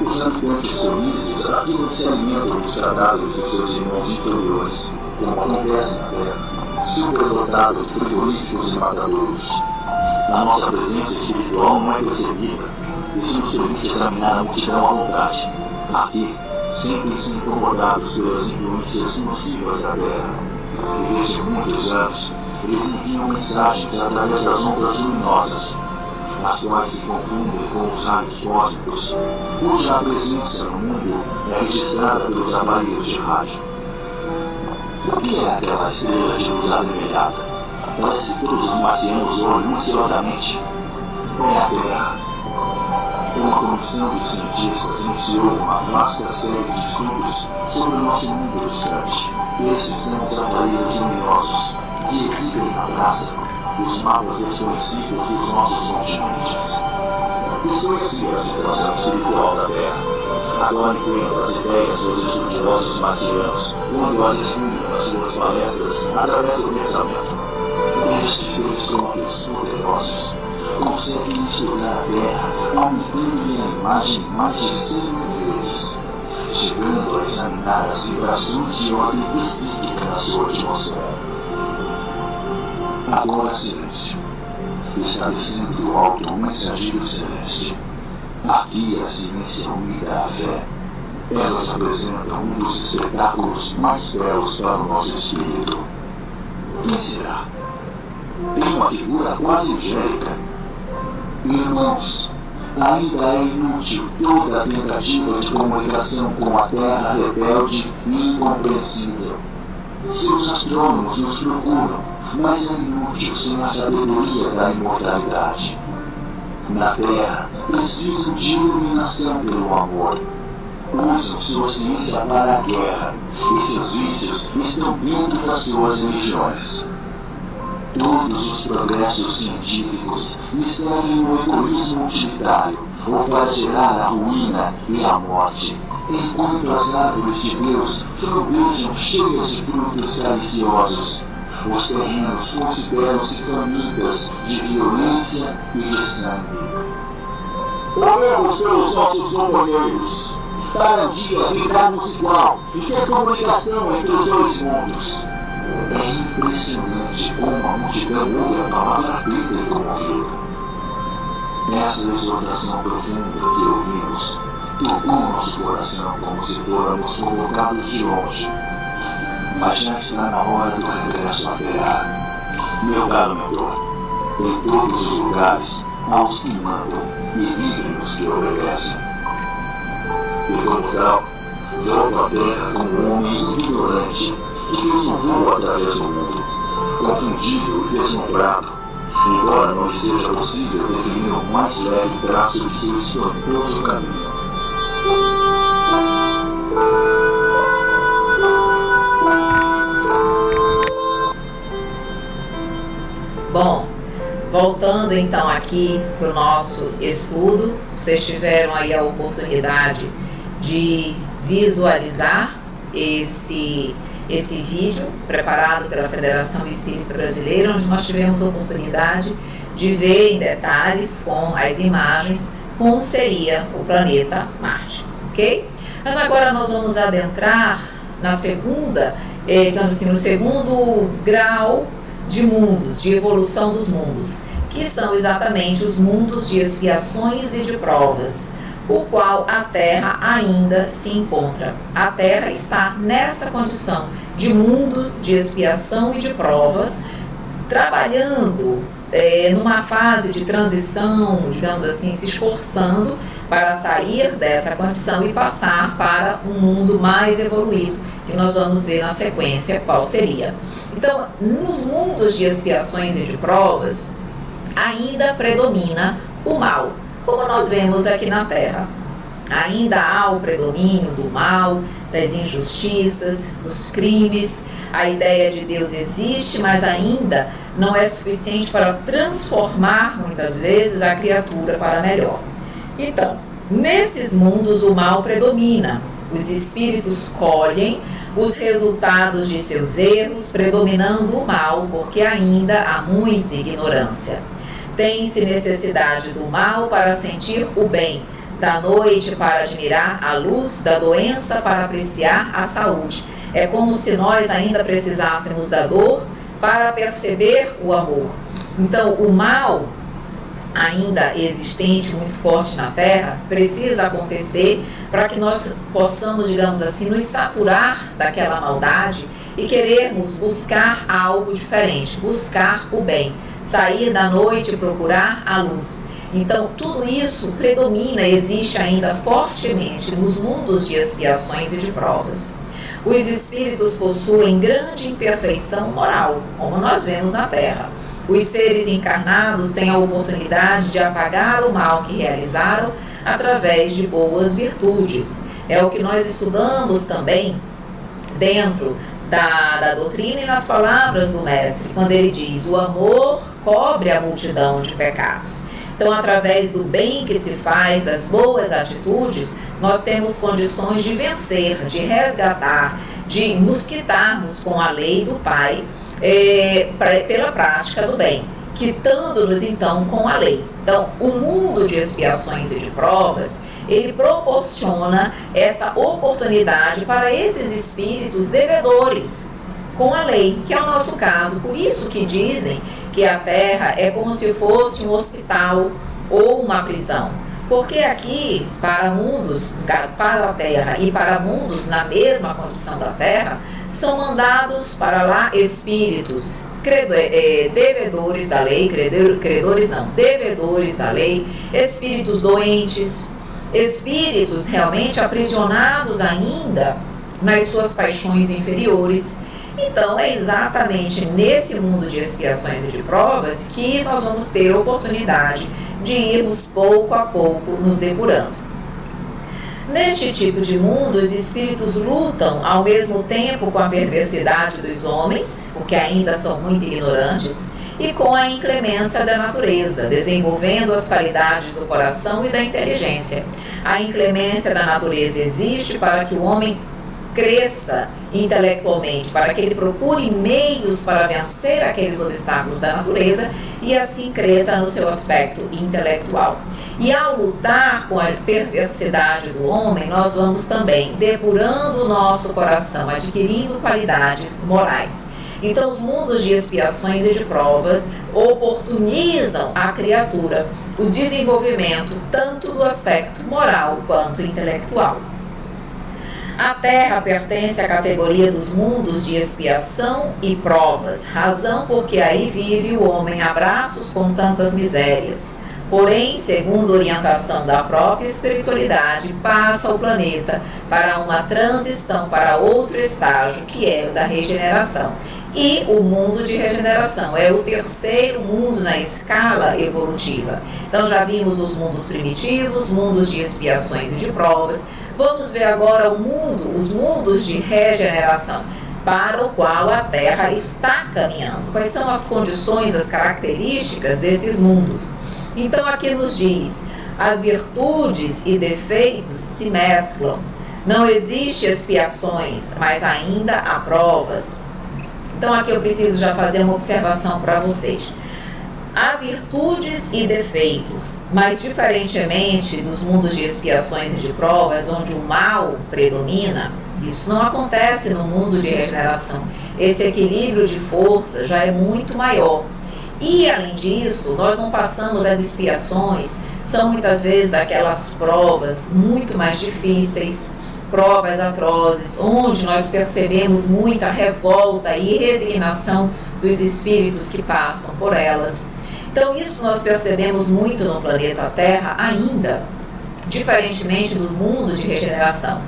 Os habitantes felizes aqui não se alimentam dos cadáveres dos seus irmãos inferiores, como acontece na Terra, superdotado de frigoríficos e matadouros. A nossa presença espiritual não é percebida. Isso nos permite examinar a multidão à vontade. Aqui, sentem-se incomodados pelas influências nocivas da Terra. E desde muitos anos, eles enviam mensagens através das ondas luminosas, as quais se confundem com os raios cósmicos, cuja presença no mundo é registrada pelos aparelhos de rádio. O que é aquela estrela de luz avermelhada? Parece que todos os marcianos olham ansiosamente. É a Terra. Uma comissão de cientistas iniciou uma vasta série de estudos sobre o nosso mundo distante. Esses são os aparelhos luminosos que exibem na praça os mapas desconhecidos dos nossos continentes. Desconhecia a situação espiritual da Terra. Agora entendo as ideias dos estudiosos marcianos quando as expunham nas suas palestras através do pensamento. Estes telescópios poderosos conseguem misturar a Terra, aumentando-lhe a imagem mais de 100 mil vezes, chegando a examinar as vibrações de ordem psíquica na sua atmosfera. Agora silêncio. Está descendo do alto um mensageiro celeste. Aqui a ciência unida à fé. Elas apresentam um dos espetáculos mais belos para o nosso espírito. Quem será? Tem uma figura quase angélica. Irmãos, ainda é inútil toda a tentativa de comunicação com a Terra rebelde e incompreensível. Seus astrônomos nos procuram, mas é inútil sem a sabedoria da imortalidade. Na Terra, precisam de iluminação pelo amor. Usam sua ciência para a guerra, e seus vícios estão dentro das suas religiões. Todos os progressos científicos servem no egoísmo utilitário, ou para gerar a ruína e a morte, enquanto as árvores de Deus florejam cheias de frutos deliciosos. Os terrenos consideram-se famintas de violência e de sangue. Oremos pelos nossos companheiros. para um dia virarmos igual e ter comunicação entre os dois mundos. É impressionante como a multidão ouve a palavra bíblica e comovida. Essa exortação profunda que ouvimos tocou nosso coração como se fôramos convocados de longe. Mas já está na hora do regresso à terra. Meu caro mentor, em todos os lugares, aos que mandam e vivem os que obedecem. E como tal, volto à terra como um homem ignorante que fez um voo através do mundo, confundido e deslumbrado, embora não seja possível definir o mais leve traço de seu espantoso caminho. Bom, voltando então aqui para o nosso estudo, vocês tiveram aí a oportunidade de visualizar esse vídeo preparado pela Federação Espírita Brasileira, onde nós tivemos a oportunidade de ver em detalhes com as imagens como seria o planeta Marte, ok? Mas agora nós vamos adentrar na segunda, digamos assim, no segundo grau de mundos, de evolução dos mundos, que são exatamente os mundos de expiações e de provas, o qual a Terra ainda se encontra. A Terra está nessa condição de mundo de expiação e de provas, trabalhando numa fase de transição, digamos assim, se esforçando para sair dessa condição e passar para um mundo mais evoluído, que nós vamos ver na sequência qual seria. Então, nos mundos de expiações e de provas, ainda predomina o mal, como nós vemos aqui na Terra. Ainda há o predomínio do mal, das injustiças, dos crimes. A ideia de Deus existe, mas ainda não é suficiente para transformar, muitas vezes, a criatura para melhor. Então, nesses mundos o mal predomina. Os espíritos colhem os resultados de seus erros, predominando o mal, porque ainda há muita ignorância. Tem-se necessidade do mal para sentir o bem, da noite para admirar a luz, da doença para apreciar a saúde. É como se nós ainda precisássemos da dor para perceber o amor. Então, o mal ainda existente, muito forte na Terra, precisa acontecer para que nós possamos, digamos assim, nos saturar daquela maldade e querermos buscar algo diferente, buscar o bem, sair da noite e procurar a luz. Então, tudo isso predomina, existe ainda fortemente nos mundos de expiações e de provas. Os espíritos possuem grande imperfeição moral, como nós vemos na Terra. Os seres encarnados têm a oportunidade de apagar o mal que realizaram através de boas virtudes. É o que nós estudamos também dentro da doutrina e nas palavras do Mestre, quando ele diz: o amor cobre a multidão de pecados. Então, através do bem que se faz, das boas atitudes, nós temos condições de vencer, de resgatar, de nos quitarmos com a lei do Pai, pela prática do bem, quitando-nos então com a lei. Então, o mundo de expiações e de provas, ele proporciona essa oportunidade para esses espíritos devedores com a lei, que é o nosso caso. Por isso que dizem que a Terra é como se fosse um hospital ou uma prisão. Porque aqui, para mundos, para a Terra e para mundos na mesma condição da Terra, são mandados para lá espíritos devedores da lei, credores não, devedores da lei, espíritos doentes, espíritos realmente aprisionados ainda nas suas paixões inferiores. Então, é exatamente nesse mundo de expiações e de provas que nós vamos ter a oportunidade de irmos pouco a pouco nos depurando. Neste tipo de mundo, os espíritos lutam ao mesmo tempo com a perversidade dos homens, porque ainda são muito ignorantes, e com a inclemência da natureza, desenvolvendo as qualidades do coração e da inteligência. A inclemência da natureza existe para que o homem cresça intelectualmente, para que ele procure meios para vencer aqueles obstáculos da natureza e assim cresça no seu aspecto intelectual. E ao lutar com a perversidade do homem, nós vamos também depurando o nosso coração, adquirindo qualidades morais. Então, os mundos de expiações e de provas oportunizam à criatura o desenvolvimento tanto do aspecto moral quanto intelectual. A Terra pertence à categoria dos mundos de expiação e provas, razão porque aí vive o homem a braços com tantas misérias. Porém, segundo orientação da própria espiritualidade, passa o planeta para uma transição para outro estágio, que é o da regeneração. E o mundo de regeneração é o terceiro mundo na escala evolutiva. Então já vimos os mundos primitivos, mundos de expiações e de provas. Vamos ver agora os mundos de regeneração, para o qual a Terra está caminhando. Quais são as condições, as características desses mundos? Então aqui nos diz, as virtudes e defeitos se mesclam. Não existe expiações, mas ainda há provas. Então aqui eu preciso já fazer uma observação para vocês. Há virtudes e defeitos, mas diferentemente dos mundos de expiações e de provas, onde o mal predomina, isso não acontece no mundo de regeneração. Esse equilíbrio de força já é muito maior. E, além disso, nós não passamos as expiações, são muitas vezes aquelas provas muito mais difíceis, provas atrozes, onde nós percebemos muita revolta e resignação dos espíritos que passam por elas. Então, isso nós percebemos muito no planeta Terra ainda, diferentemente do mundo de regeneração.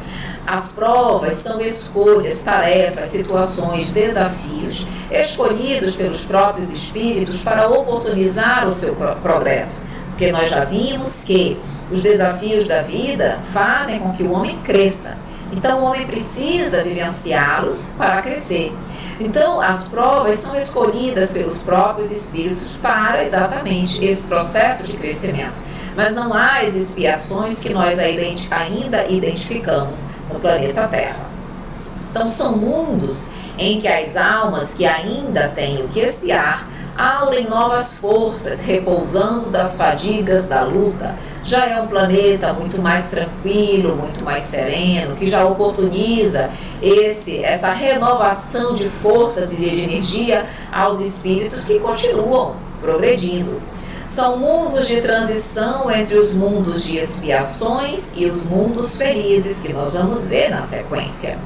As provas são escolhas, tarefas, situações, desafios, escolhidos pelos próprios espíritos para oportunizar o seu progresso. Porque nós já vimos que os desafios da vida fazem com que o homem cresça. Então, o homem precisa vivenciá-los para crescer. Então, as provas são escolhidas pelos próprios espíritos para exatamente esse processo de crescimento. Mas não há as expiações que nós ainda identificamos no planeta Terra. Então, são mundos em que as almas que ainda têm o que expiar aurem novas forças, repousando das fadigas da luta. Já é um planeta muito mais tranquilo, muito mais sereno, que já oportuniza essa renovação de forças e de energia aos espíritos que continuam progredindo. São mundos de transição entre os mundos de expiações e os mundos felizes, que nós vamos ver na sequência.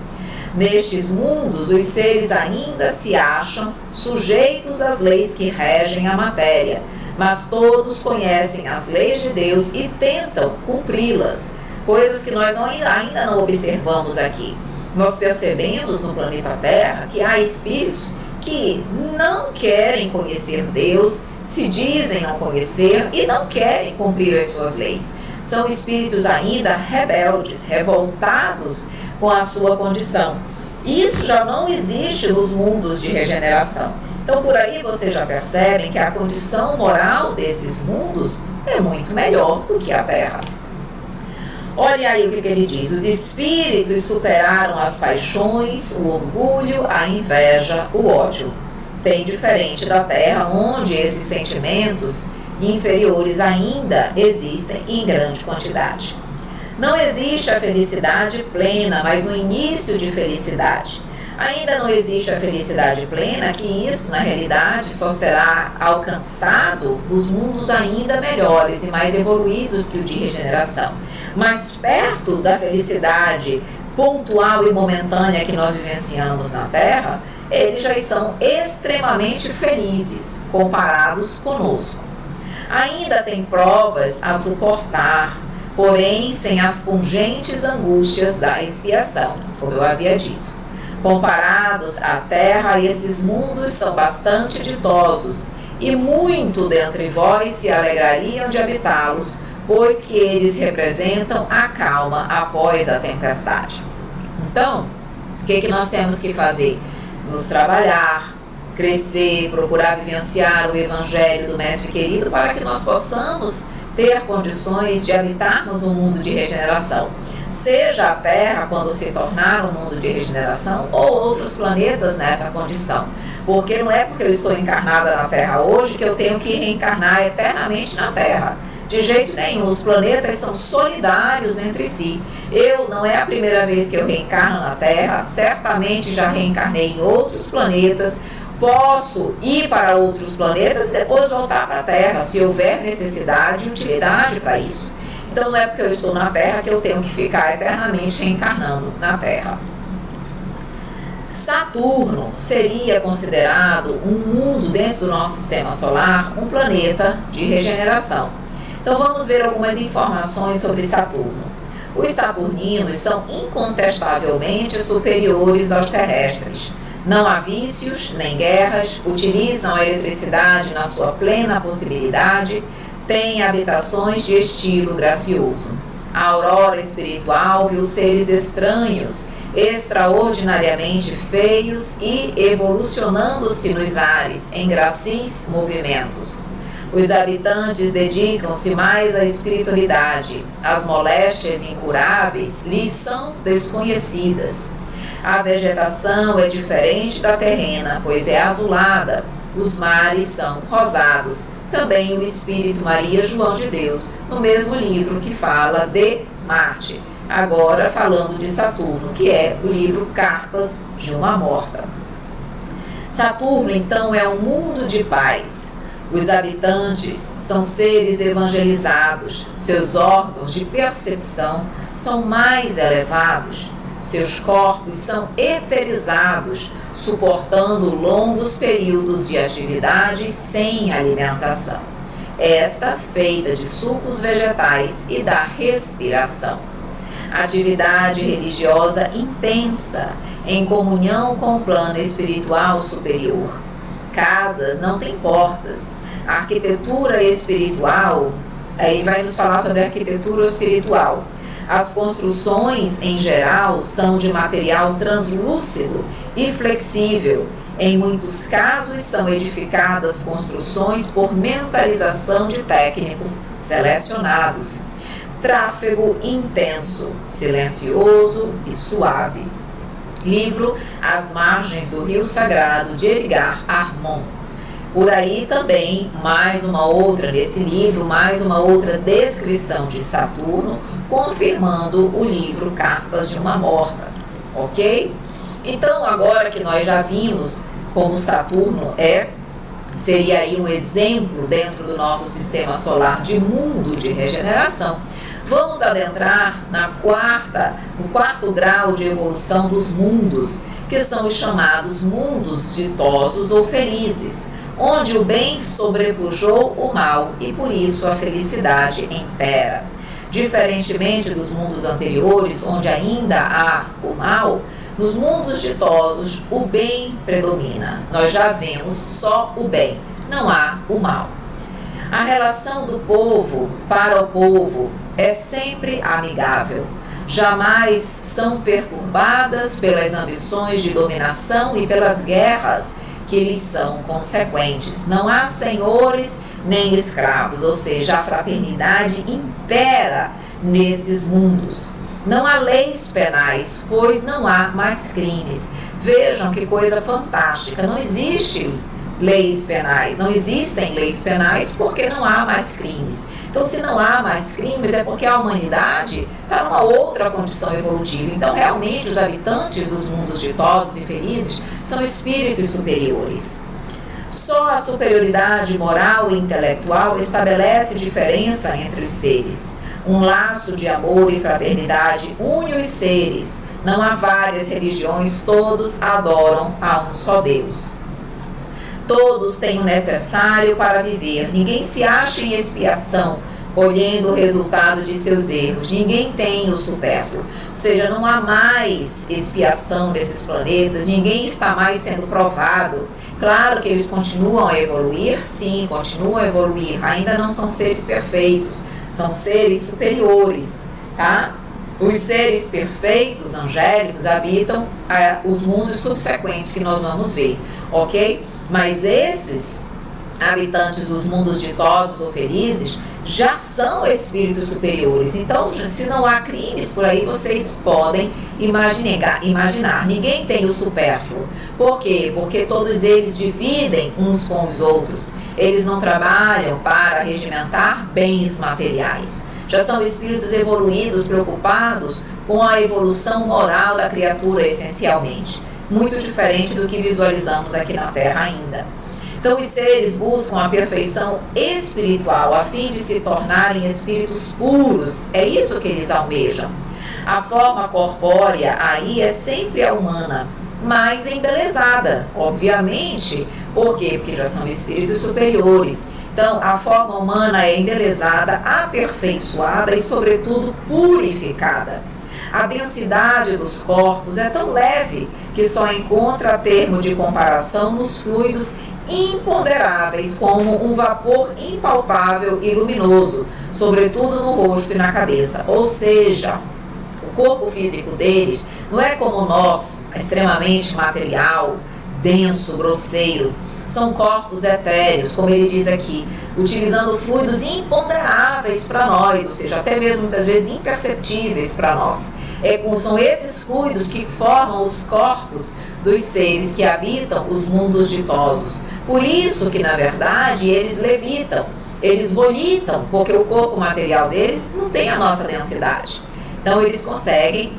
Nestes mundos, os seres ainda se acham sujeitos às leis que regem a matéria, mas todos conhecem as leis de Deus e tentam cumpri-las, coisas que nós ainda não observamos aqui. Nós percebemos no planeta Terra que há espíritos que não querem conhecer Deus, se dizem não conhecer e não querem cumprir as suas leis. São espíritos ainda rebeldes, revoltados com a sua condição. Isso já não existe nos mundos de regeneração. Então, por aí vocês já percebem que a condição moral desses mundos é muito melhor do que a Terra. Olha aí o que ele diz. Os espíritos superaram as paixões, o orgulho, a inveja, o ódio. Bem diferente da Terra, onde esses sentimentos inferiores ainda existem em grande quantidade. Não existe a felicidade plena, mas o início de felicidade. Ainda não existe a felicidade plena, que isso, na realidade, só será alcançado nos mundos ainda melhores e mais evoluídos que o de regeneração. Mas perto da felicidade pontual e momentânea que nós vivenciamos na Terra, eles já são extremamente felizes comparados conosco. Ainda tem provas a suportar, porém sem as pungentes angústias da expiação, como eu havia dito. Comparados à Terra, esses mundos são bastante ditosos, e muito dentre vós se alegrariam de habitá-los, pois que eles representam a calma após a tempestade. Então, o que nós temos que fazer? Nos trabalhar, crescer, procurar vivenciar o Evangelho do Mestre Querido para que nós possamos ter condições de habitarmos um mundo de regeneração. seja a Terra quando se tornar um mundo de regeneração ou outros planetas nessa condição. Porque não é porque eu estou encarnada na Terra hoje que eu tenho que reencarnar eternamente na Terra. De jeito nenhum, os planetas são solidários entre si. Não é a primeira vez que eu reencarno na Terra, certamente já reencarnei em outros planetas, posso ir para outros planetas e depois voltar para a Terra, se houver necessidade e utilidade para isso. Então não é porque eu estou na Terra que eu tenho que ficar eternamente reencarnando na Terra. Saturno seria considerado um mundo dentro do nosso sistema solar, um planeta de regeneração. Então vamos ver algumas informações sobre Saturno. Os saturninos são incontestavelmente superiores aos terrestres. Não há vícios nem guerras, utilizam a eletricidade na sua plena possibilidade, têm habitações de estilo gracioso. A aurora espiritual viu seres estranhos, extraordinariamente feios e evolucionando-se nos ares em gracis movimentos. Os habitantes dedicam-se mais à espiritualidade. As moléstias incuráveis lhes são desconhecidas. A vegetação é diferente da terrena, pois é azulada. Os mares são rosados. Também o Espírito Maria João de Deus, no mesmo livro que fala de Marte. Agora falando de Saturno, que é o livro Cartas de uma Morta. Saturno, então, é um mundo de paz. Os habitantes são seres evangelizados, seus órgãos de percepção são mais elevados, seus corpos são eterizados, suportando longos períodos de atividade sem alimentação. Esta feita de sucos vegetais e da respiração. Atividade religiosa intensa, em comunhão com o plano espiritual superior. Casas não têm portas. A arquitetura espiritual, aí vai nos falar sobre a arquitetura espiritual. As construções, em geral, são de material translúcido e flexível. Em muitos casos, são edificadas construções por mentalização de técnicos selecionados. Tráfego intenso, silencioso e suave. Livro As Margens do Rio Sagrado, de Edgar Armand. Por aí também, mais uma outra descrição de Saturno, confirmando o livro Cartas de uma Morta, ok? Então, agora que nós já vimos como Saturno seria aí um exemplo dentro do nosso sistema solar de mundo de regeneração, vamos adentrar no quarto grau de evolução dos mundos, que são os chamados mundos ditosos ou felizes, onde o bem sobrepujou o mal e por isso a felicidade impera. Diferentemente dos mundos anteriores, onde ainda há o mal, nos mundos ditosos o bem predomina. Nós já vemos só o bem, não há o mal. A relação do povo para o povo é sempre amigável. Jamais são perturbadas pelas ambições de dominação e pelas guerras que lhes são consequentes. Não há senhores nem escravos, ou seja, a fraternidade impera nesses mundos. Não há leis penais, pois não há mais crimes. Vejam que coisa fantástica, não existe leis penais, não existem leis penais porque não há mais crimes. Então, se não há mais crimes, é porque a humanidade está numa outra condição evolutiva. Então, realmente, os habitantes dos mundos ditosos e felizes são espíritos superiores. Só a superioridade moral e intelectual estabelece diferença entre os seres. Um laço de amor e fraternidade une os seres. Não há várias religiões, todos adoram a um só Deus. Todos têm o necessário para viver. Ninguém se acha em expiação, colhendo o resultado de seus erros. Ninguém tem o supérfluo. Ou seja, não há mais expiação desses planetas, ninguém está mais sendo provado. Claro que eles continuam a evoluir, sim, continuam a evoluir. Ainda não são seres perfeitos, são seres superiores, tá? Os seres perfeitos, angélicos, habitam os mundos subsequentes que nós vamos ver, ok? Mas esses habitantes dos mundos ditosos ou felizes já são espíritos superiores. Então, se não há crimes por aí, vocês podem imaginar. Ninguém tem o supérfluo. Por quê? Porque todos eles dividem uns com os outros. Eles não trabalham para regimentar bens materiais. Já são espíritos evoluídos, preocupados com a evolução moral da criatura, essencialmente. Muito diferente do que visualizamos aqui na Terra ainda. Então, os seres buscam a perfeição espiritual a fim de se tornarem espíritos puros. É isso que eles almejam. A forma corpórea aí é sempre a humana, mas embelezada, obviamente. Por quê? Porque já são espíritos superiores. Então, a forma humana é embelezada, aperfeiçoada e, sobretudo, purificada. A densidade dos corpos é tão leve que só encontra termo de comparação nos fluidos imponderáveis, como um vapor impalpável e luminoso, sobretudo no rosto e na cabeça. Ou seja, o corpo físico deles não é como o nosso, extremamente material, denso, grosseiro. São corpos etéreos, como ele diz aqui, utilizando fluidos imponderáveis para nós, ou seja, até mesmo muitas vezes imperceptíveis para nós. São esses fluidos que formam os corpos dos seres que habitam os mundos ditosos. Por isso que, na verdade, eles levitam, eles volitam, porque o corpo material deles não tem a nossa densidade. Então, eles conseguem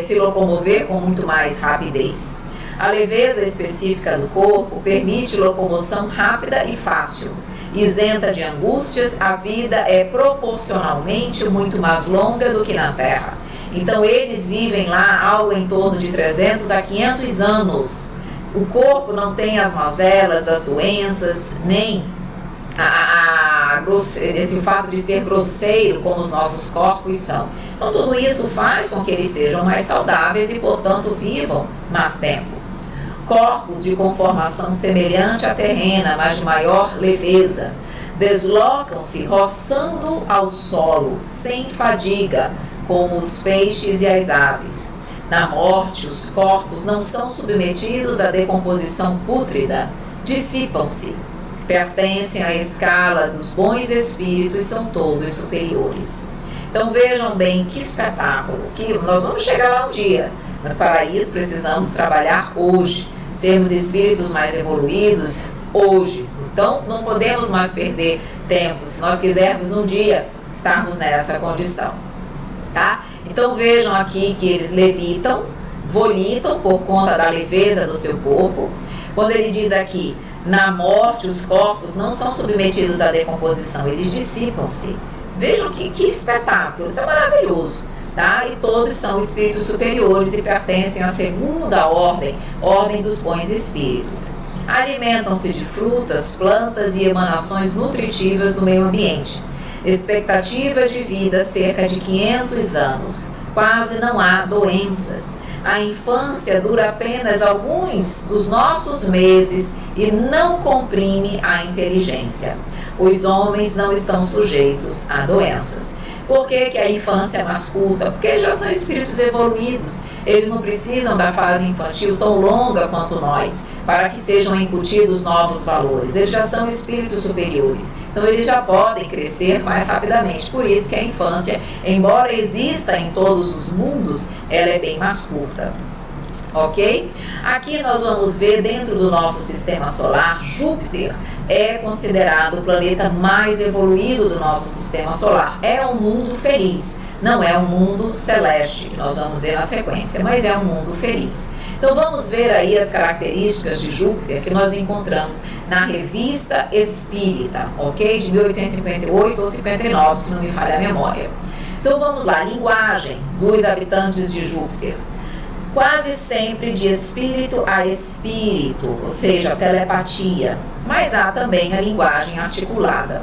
se locomover com muito mais rapidez. A leveza específica do corpo permite locomoção rápida e fácil. Isenta de angústias, a vida é proporcionalmente muito mais longa do que na Terra. Então, eles vivem lá algo em torno de 300 a 500 anos. O corpo não tem as mazelas, as doenças, nem esse fato de ser grosseiro como os nossos corpos são. Então, tudo isso faz com que eles sejam mais saudáveis e, portanto, vivam mais tempo. Corpos de conformação semelhante à terrena, mas de maior leveza, deslocam-se roçando ao solo, sem fadiga, como os peixes e as aves. Na morte, os corpos não são submetidos à decomposição pútrida, dissipam-se, pertencem à escala dos bons espíritos, são todos superiores. Então vejam bem que espetáculo, que nós vamos chegar lá um dia, mas para isso precisamos trabalhar hoje, sermos espíritos mais evoluídos hoje. Então não podemos mais perder tempo, se nós quisermos um dia estarmos nessa condição. Tá? Então vejam aqui que eles levitam, volitam por conta da leveza do seu corpo. Quando ele diz aqui, na morte os corpos não são submetidos à decomposição, eles dissipam-se. Vejam que espetáculo, isso é maravilhoso. Tá? E todos são espíritos superiores e pertencem à segunda ordem dos bons espíritos. Alimentam-se de frutas, plantas e emanações nutritivas do meio ambiente. Expectativa de vida cerca de 500 anos. Quase não há doenças. A infância dura apenas alguns dos nossos meses e não comprime a inteligência. Os homens não estão sujeitos a doenças. Por que a infância é mais curta? Porque já são espíritos evoluídos. Eles não precisam da fase infantil tão longa quanto nós, para que sejam incutidos novos valores. Eles já são espíritos superiores. Então, eles já podem crescer mais rapidamente. Por isso que a infância, embora exista em todos os mundos, ela é bem mais curta. Ok? Aqui nós vamos ver, dentro do nosso sistema solar, Júpiter é considerado o planeta mais evoluído do nosso sistema solar. É um mundo feliz, não é um mundo celeste, que nós vamos ver na sequência, mas é um mundo feliz. Então vamos ver aí as características de Júpiter que nós encontramos na Revista Espírita, ok? De 1858 ou 59, se não me falha a memória. Então vamos lá, linguagem dos habitantes de Júpiter. Quase sempre de espírito a espírito, ou seja, telepatia, mas há também a linguagem articulada.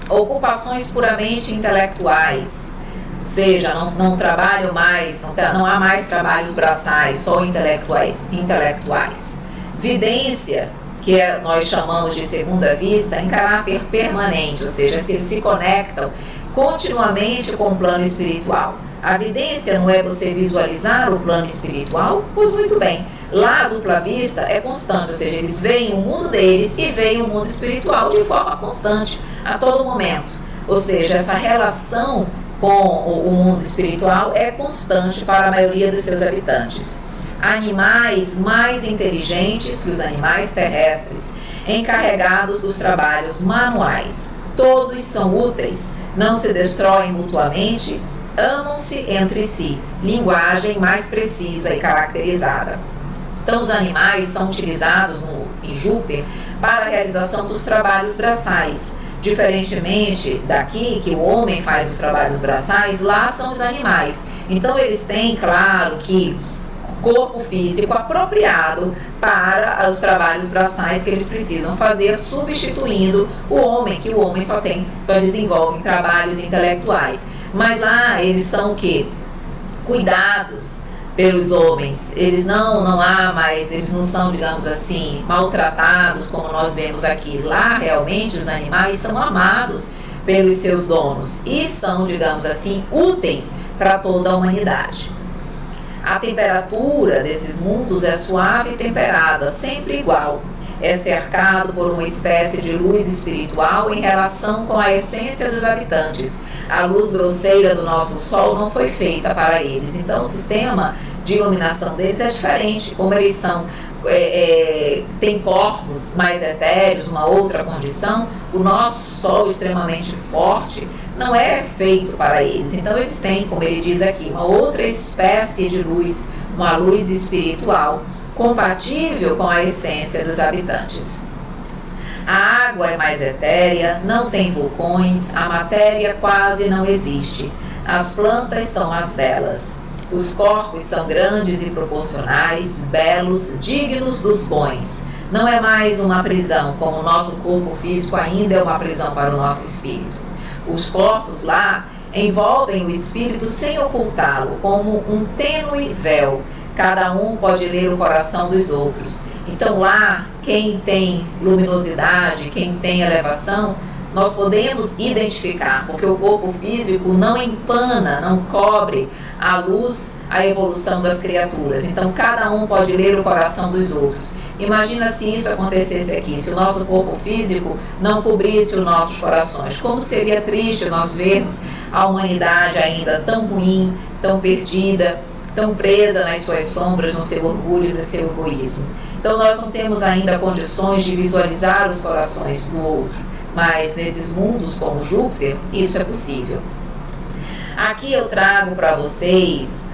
Ocupações puramente intelectuais, ou seja, não trabalham mais, não há mais trabalhos braçais, só intelectuais. Vidência, que nós chamamos de segunda vista, em caráter permanente, ou seja, se eles se conectam continuamente com o plano espiritual. A vidência não é você visualizar o plano espiritual? Pois muito bem, lá a dupla vista é constante, ou seja, eles veem o mundo deles e veem o mundo espiritual de forma constante, a todo momento. Ou seja, essa relação com o mundo espiritual é constante para a maioria dos seus habitantes. Animais mais inteligentes que os animais terrestres, encarregados dos trabalhos manuais. Todos são úteis, não se destroem mutuamente, amam-se entre si, linguagem mais precisa e caracterizada. Então, os animais são utilizados em Júpiter para a realização dos trabalhos braçais. Diferentemente daqui, que o homem faz os trabalhos braçais, lá são os animais. Então, eles têm, claro, que corpo físico apropriado para os trabalhos braçais que eles precisam fazer, substituindo o homem, que o homem só desenvolve trabalhos intelectuais. Mas lá eles são o quê? Cuidados pelos homens. Eles eles não são, digamos assim, maltratados como nós vemos aqui. Lá realmente os animais são amados pelos seus donos e são, digamos assim, úteis para toda a humanidade. A temperatura desses mundos é suave e temperada, sempre igual. É cercado por uma espécie de luz espiritual em relação com a essência dos habitantes. A luz grosseira do nosso Sol não foi feita para eles. Então, o sistema de iluminação deles é diferente. Como eles são, têm corpos mais etéreos, uma outra condição, o nosso Sol extremamente forte não é feito para eles. Então eles têm, como ele diz aqui, uma outra espécie de luz, uma luz espiritual, compatível com a essência dos habitantes. A água é mais etérea, não tem vulcões, a matéria quase não existe. As plantas são mais belas. Os corpos são grandes e proporcionais, belos, dignos dos bons. Não é mais uma prisão, como o nosso corpo físico ainda é uma prisão para o nosso espírito. Os corpos lá envolvem o espírito sem ocultá-lo, como um tênue véu. Cada um pode ler o coração dos outros. Então lá, quem tem luminosidade, quem tem elevação, nós podemos identificar, porque o corpo físico não empana, não cobre a luz, a evolução das criaturas. Então cada um pode ler o coração dos outros. Imagina se isso acontecesse aqui, se o nosso corpo físico não cobrisse os nossos corações. Como seria triste nós vermos a humanidade ainda tão ruim, tão perdida, tão presa nas suas sombras, no seu orgulho e no seu egoísmo. Então nós não temos ainda condições de visualizar os corações do outro, mas nesses mundos como Júpiter, isso é possível. Aqui eu trago para vocês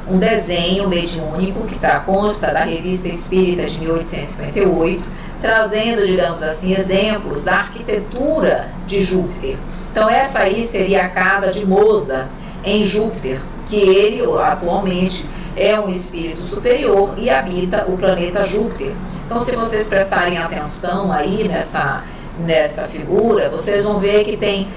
um desenho mediúnico que consta da Revista Espírita de 1858, trazendo, digamos assim, exemplos da arquitetura de Júpiter. Então essa aí seria a casa de Mozart em Júpiter, que ele atualmente é um espírito superior e habita o planeta Júpiter. Então, se vocês prestarem atenção aí nessa figura, vocês vão ver que tem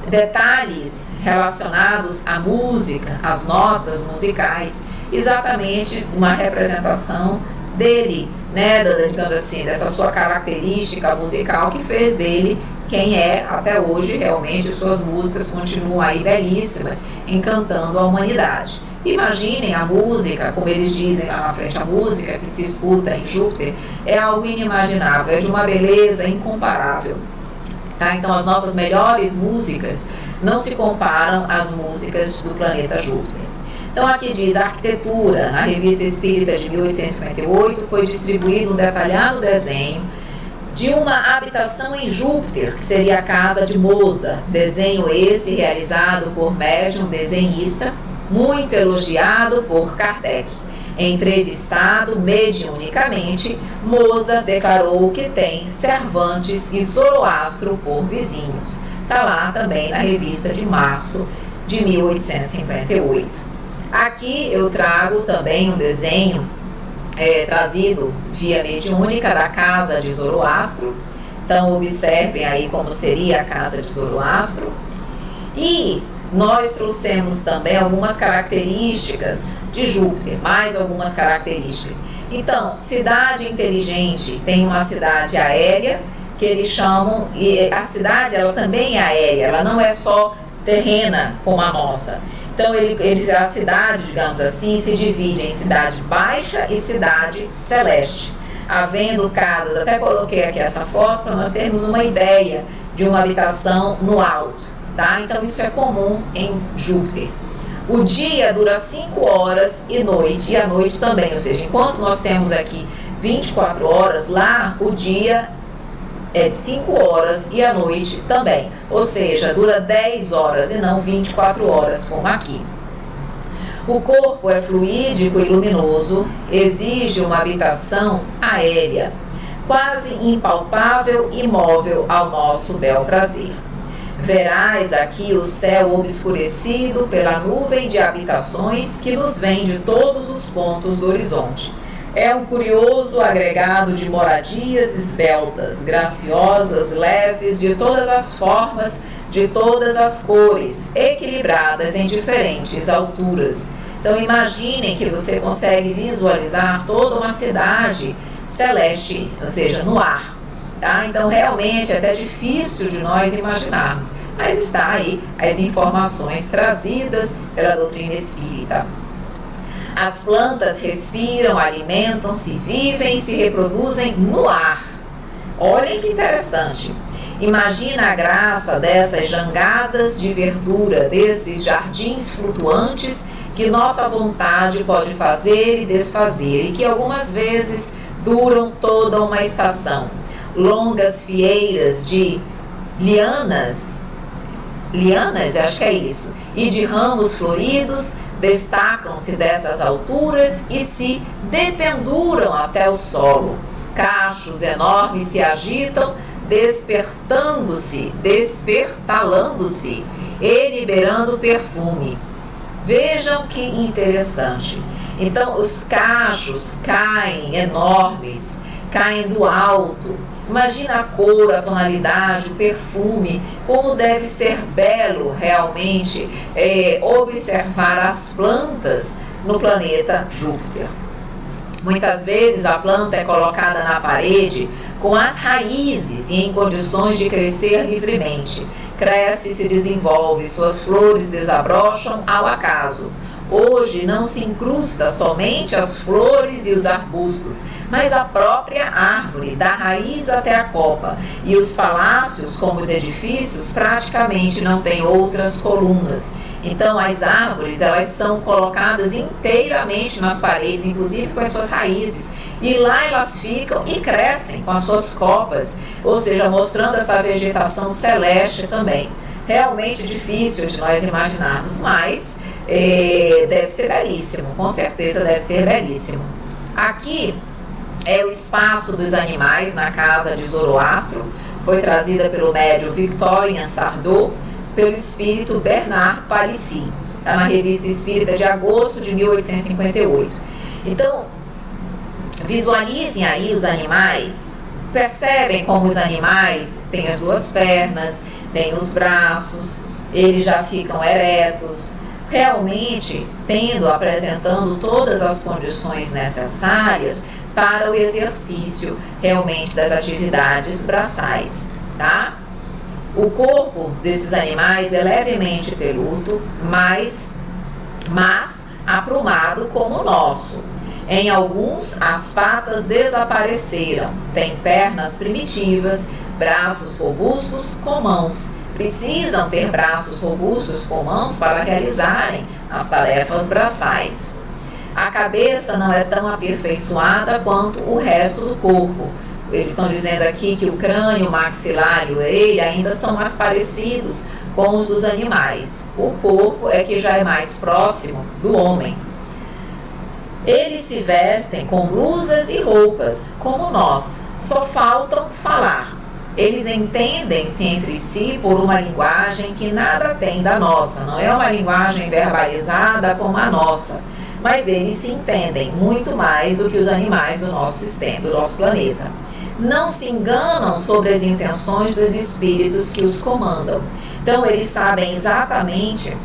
detalhes relacionados à música, às notas musicais, exatamente uma representação dele, né, digamos assim, dessa sua característica musical que fez dele quem é até hoje. Realmente suas músicas continuam aí belíssimas, encantando a humanidade. Imaginem a música, como eles dizem lá na frente, a música que se escuta em Júpiter é algo inimaginável, é de uma beleza incomparável. Tá? Então as nossas melhores músicas não se comparam às músicas do planeta Júpiter. Então aqui diz: a arquitetura, na Revista Espírita de 1858, foi distribuído um detalhado desenho de uma habitação em Júpiter, que seria a casa de Mozart. Desenho esse realizado por médium desenhista, muito elogiado por Kardec. Entrevistado mediunicamente, Mozart declarou que tem Cervantes e Zoroastro por vizinhos. Está lá também na revista de março de 1858. Aqui eu trago também um desenho trazido via mediúnica da casa de Zoroastro. Então observem aí como seria a casa de Zoroastro. E nós trouxemos também algumas características de Júpiter, mais algumas características. Então, cidade inteligente, tem uma cidade aérea que eles chamam, e a cidade ela também é aérea, ela não é só terrena como a nossa. Então, a cidade, digamos assim, se divide em cidade baixa e cidade celeste. havendo casas, até coloquei aqui essa foto para nós termos uma ideia de uma habitação no alto, tá? Então isso é comum em Júpiter. O dia dura 5 horas e a noite também, ou seja, enquanto nós temos aqui 24 horas, lá o dia é de 5 horas e a noite também, ou seja, dura 10 horas e não 24 horas como aqui. O corpo é fluídico e luminoso, exige uma habitação aérea, quase impalpável e móvel ao nosso bel prazer. Verás aqui o céu obscurecido pela nuvem de habitações que nos vem de todos os pontos do horizonte. É um curioso agregado de moradias esbeltas, graciosas, leves, de todas as formas, de todas as cores, equilibradas em diferentes alturas. Então imaginem que você consegue visualizar toda uma cidade celeste, ou seja, no ar. Tá? Então realmente é até difícil de nós imaginarmos, mas está aí as informações trazidas pela doutrina espírita. As plantas respiram, alimentam-se, vivem e se reproduzem no ar. Olhem que interessante. Imagina a graça dessas jangadas de verdura, desses jardins flutuantes que nossa vontade pode fazer e desfazer e que algumas vezes duram toda uma estação. Longas fieiras de lianas, acho que é isso, e de ramos floridos destacam-se dessas alturas e se dependuram até o solo. Cachos enormes se agitam, despertalando-se e liberando perfume. Vejam que interessante. Então, os cachos caem enormes, caem do alto. Imagina a cor, a tonalidade, o perfume, como deve ser belo realmente observar as plantas no planeta Júpiter. Muitas vezes a planta é colocada na parede com as raízes e em condições de crescer livremente. Cresce e se desenvolve, suas flores desabrocham ao acaso. Hoje não se incrusta somente as flores e os arbustos, mas a própria árvore, da raiz até a copa. E os palácios, como os edifícios, praticamente não têm outras colunas. Então as árvores, elas são colocadas inteiramente nas paredes, inclusive com as suas raízes. E lá elas ficam e crescem com as suas copas, ou seja, mostrando essa vegetação celeste também. Realmente difícil de nós imaginarmos, mas deve ser belíssimo, com certeza deve ser belíssimo. Aqui é o espaço dos animais na casa de Zoroastro, foi trazida pelo médium Victorien Sardou, pelo espírito Bernard Palissy, está na Revista Espírita de agosto de 1858. Então, visualizem aí os animais, percebem como os animais têm as duas pernas, têm os braços, eles já ficam eretos, realmente apresentando todas as condições necessárias para o exercício realmente das atividades braçais, tá? O corpo desses animais é levemente peludo, mas aprumado como o nosso. Em alguns, as patas desapareceram, têm pernas primitivas, braços robustos com mãos. Precisam ter braços robustos com mãos para realizarem as tarefas braçais. A cabeça não é tão aperfeiçoada quanto o resto do corpo. Eles estão dizendo aqui que o crânio, o maxilar e a orelha ainda são mais parecidos com os dos animais. O corpo é que já é mais próximo do homem. Eles se vestem com blusas e roupas, como nós, só faltam falar. Eles entendem-se entre si por uma linguagem que nada tem da nossa, não é uma linguagem verbalizada como a nossa, mas eles se entendem muito mais do que os animais do nosso sistema, do nosso planeta. Não se enganam sobre as intenções dos espíritos que os comandam. Então, eles sabem exatamente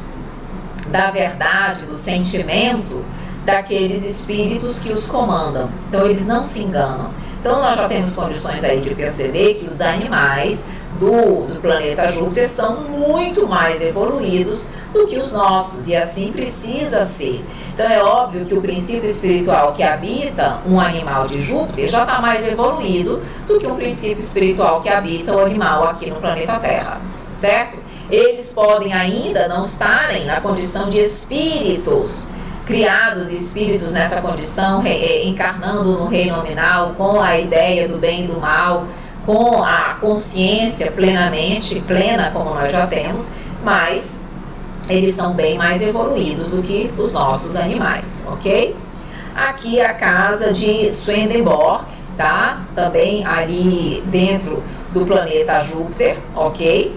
da verdade, do sentimento daqueles espíritos que os comandam. Então, eles não se enganam. Então, nós já temos condições aí de perceber que os animais do planeta Júpiter são muito mais evoluídos do que os nossos, e assim precisa ser. Então é óbvio que o princípio espiritual que habita um animal de Júpiter já está mais evoluído do que um princípio espiritual que habita o animal aqui no planeta Terra, certo? Eles podem ainda não estarem na condição de espíritos, criados espíritos nessa condição, encarnando no reino nominal, com a ideia do bem e do mal, com a consciência plena como nós já temos, mas eles são bem mais evoluídos do que os nossos animais, ok? Aqui a casa de Swedenborg, tá? Também ali dentro do planeta Júpiter, ok?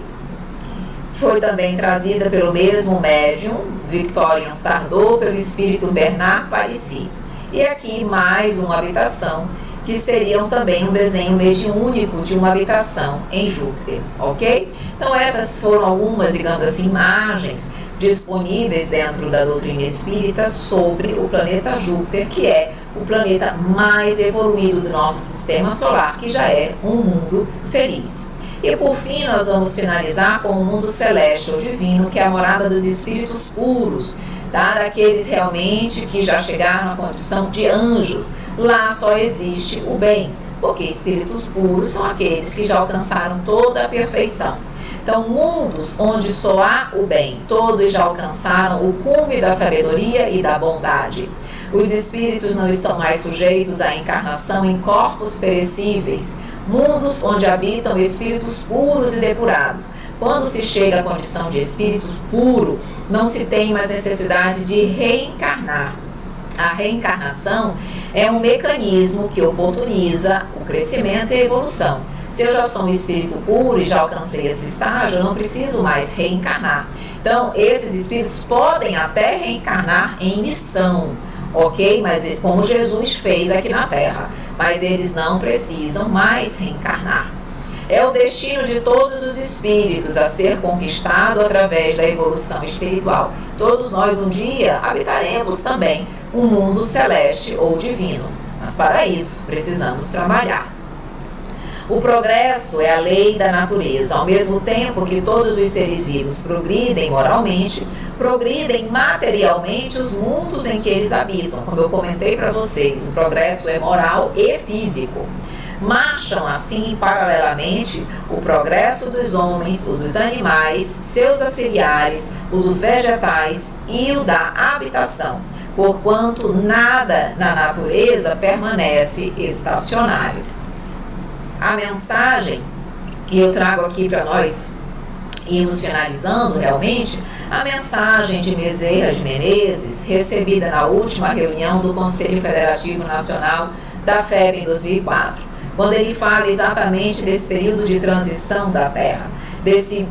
Foi também trazida pelo mesmo médium, Victorien Sardou, pelo espírito Bernard Palissy. E aqui mais uma habitação, que seriam também um desenho mediúnico de uma habitação em Júpiter, ok? Então essas foram algumas, digamos assim, imagens disponíveis dentro da doutrina espírita sobre o planeta Júpiter, que é o planeta mais evoluído do nosso sistema solar, que já é um mundo feliz. E por fim nós vamos finalizar com o mundo celeste ou divino, que é a morada dos espíritos puros, tá? Daqueles realmente que já chegaram à condição de anjos. Lá só existe o bem, porque espíritos puros são aqueles que já alcançaram toda a perfeição. Então, mundos onde só há o bem, todos já alcançaram o cume da sabedoria e da bondade. Os espíritos não estão mais sujeitos à encarnação em corpos perecíveis, mundos onde habitam espíritos puros e depurados. Quando se chega à condição de espírito puro, não se tem mais necessidade de reencarnar. A reencarnação é um mecanismo que oportuniza o crescimento e a evolução. Se eu já sou um espírito puro e já alcancei esse estágio, eu não preciso mais reencarnar. Então, esses espíritos podem até reencarnar em missão, ok? Mas como Jesus fez aqui na Terra, mas eles não precisam mais reencarnar. É o destino de todos os espíritos a ser conquistado através da evolução espiritual. Todos nós um dia habitaremos também um mundo celeste ou divino, mas para isso precisamos trabalhar. O progresso é a lei da natureza. Ao mesmo tempo que todos os seres vivos progridem moralmente, progridem materialmente os mundos em que eles habitam. Como eu comentei para vocês, o progresso é moral e físico. Marcham assim paralelamente o progresso dos homens, o dos animais, seus auxiliares, o dos vegetais e o da habitação, porquanto nada na natureza permanece estacionário. A mensagem que eu trago aqui para nós irmos finalizando realmente, a mensagem de Bezerra de Menezes, recebida na última reunião do Conselho Federativo Nacional da FEB em 2004, quando ele fala exatamente desse período de transição da Terra,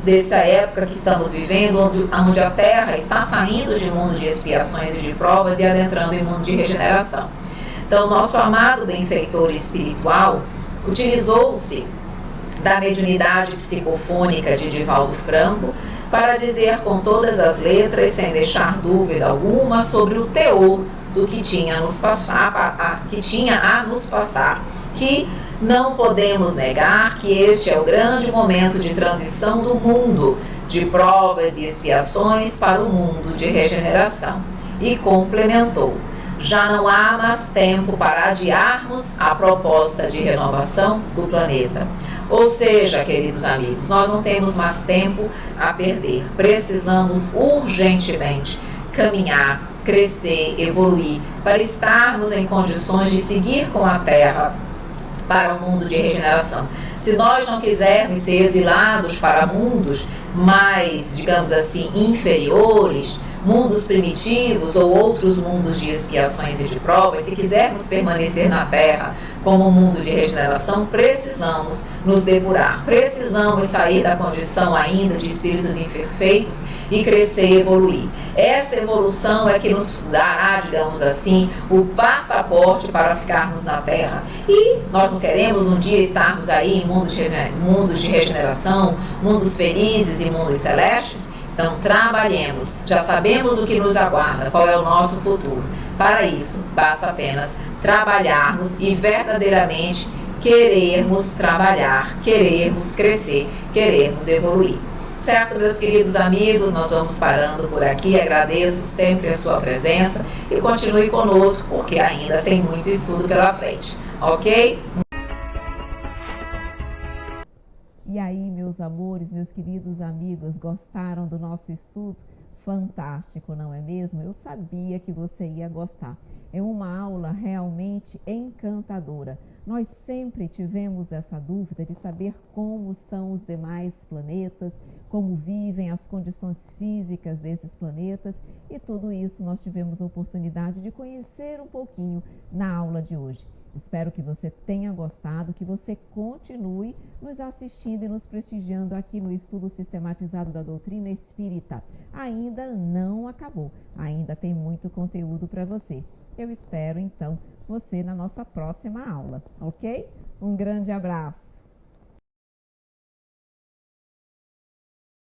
dessa época que estamos vivendo, onde a Terra está saindo de mundo de expiações e de provas e adentrando em mundo de regeneração. Então, nosso amado benfeitor espiritual utilizou-se da mediunidade psicofônica de Divaldo Franco para dizer com todas as letras, sem deixar dúvida alguma, sobre o teor do que tinha a nos passar, que não podemos negar que este é o grande momento de transição do mundo de provas e expiações para o mundo de regeneração. E complementou: já não há mais tempo para adiarmos a proposta de renovação do planeta. Ou seja, queridos amigos, nós não temos mais tempo a perder. Precisamos urgentemente caminhar, crescer, evoluir, para estarmos em condições de seguir com a Terra para o mundo de regeneração. Se nós não quisermos ser exilados para mundos mais, digamos assim, inferiores, mundos primitivos ou outros mundos de expiações e de provas, se quisermos permanecer na Terra como um mundo de regeneração, precisamos nos depurar, precisamos sair da condição ainda de espíritos imperfeitos e crescer e evoluir. Essa evolução é que nos dará, digamos assim, o passaporte para ficarmos na Terra. E nós não queremos um dia estarmos aí em mundos de regeneração, mundos felizes e mundos celestes? Então, trabalhemos, já sabemos o que nos aguarda, qual é o nosso futuro. Para isso, basta apenas trabalharmos e verdadeiramente querermos trabalhar, querermos crescer, querermos evoluir. Certo, meus queridos amigos, nós vamos parando por aqui. Agradeço sempre a sua presença e continue conosco, porque ainda tem muito estudo pela frente, ok? E aí, meus amores, meus queridos amigos, gostaram do nosso estudo? Fantástico, não é mesmo? Eu sabia que você ia gostar. É uma aula realmente encantadora. Nós sempre tivemos essa dúvida de saber como são os demais planetas, como vivem as condições físicas desses planetas, e tudo isso nós tivemos a oportunidade de conhecer um pouquinho na aula de hoje. Espero que você tenha gostado, que você continue nos assistindo e nos prestigiando aqui no Estudo Sistematizado da Doutrina Espírita. Ainda não acabou, ainda tem muito conteúdo para você. Eu espero, então, você na nossa próxima aula, ok? Um grande abraço!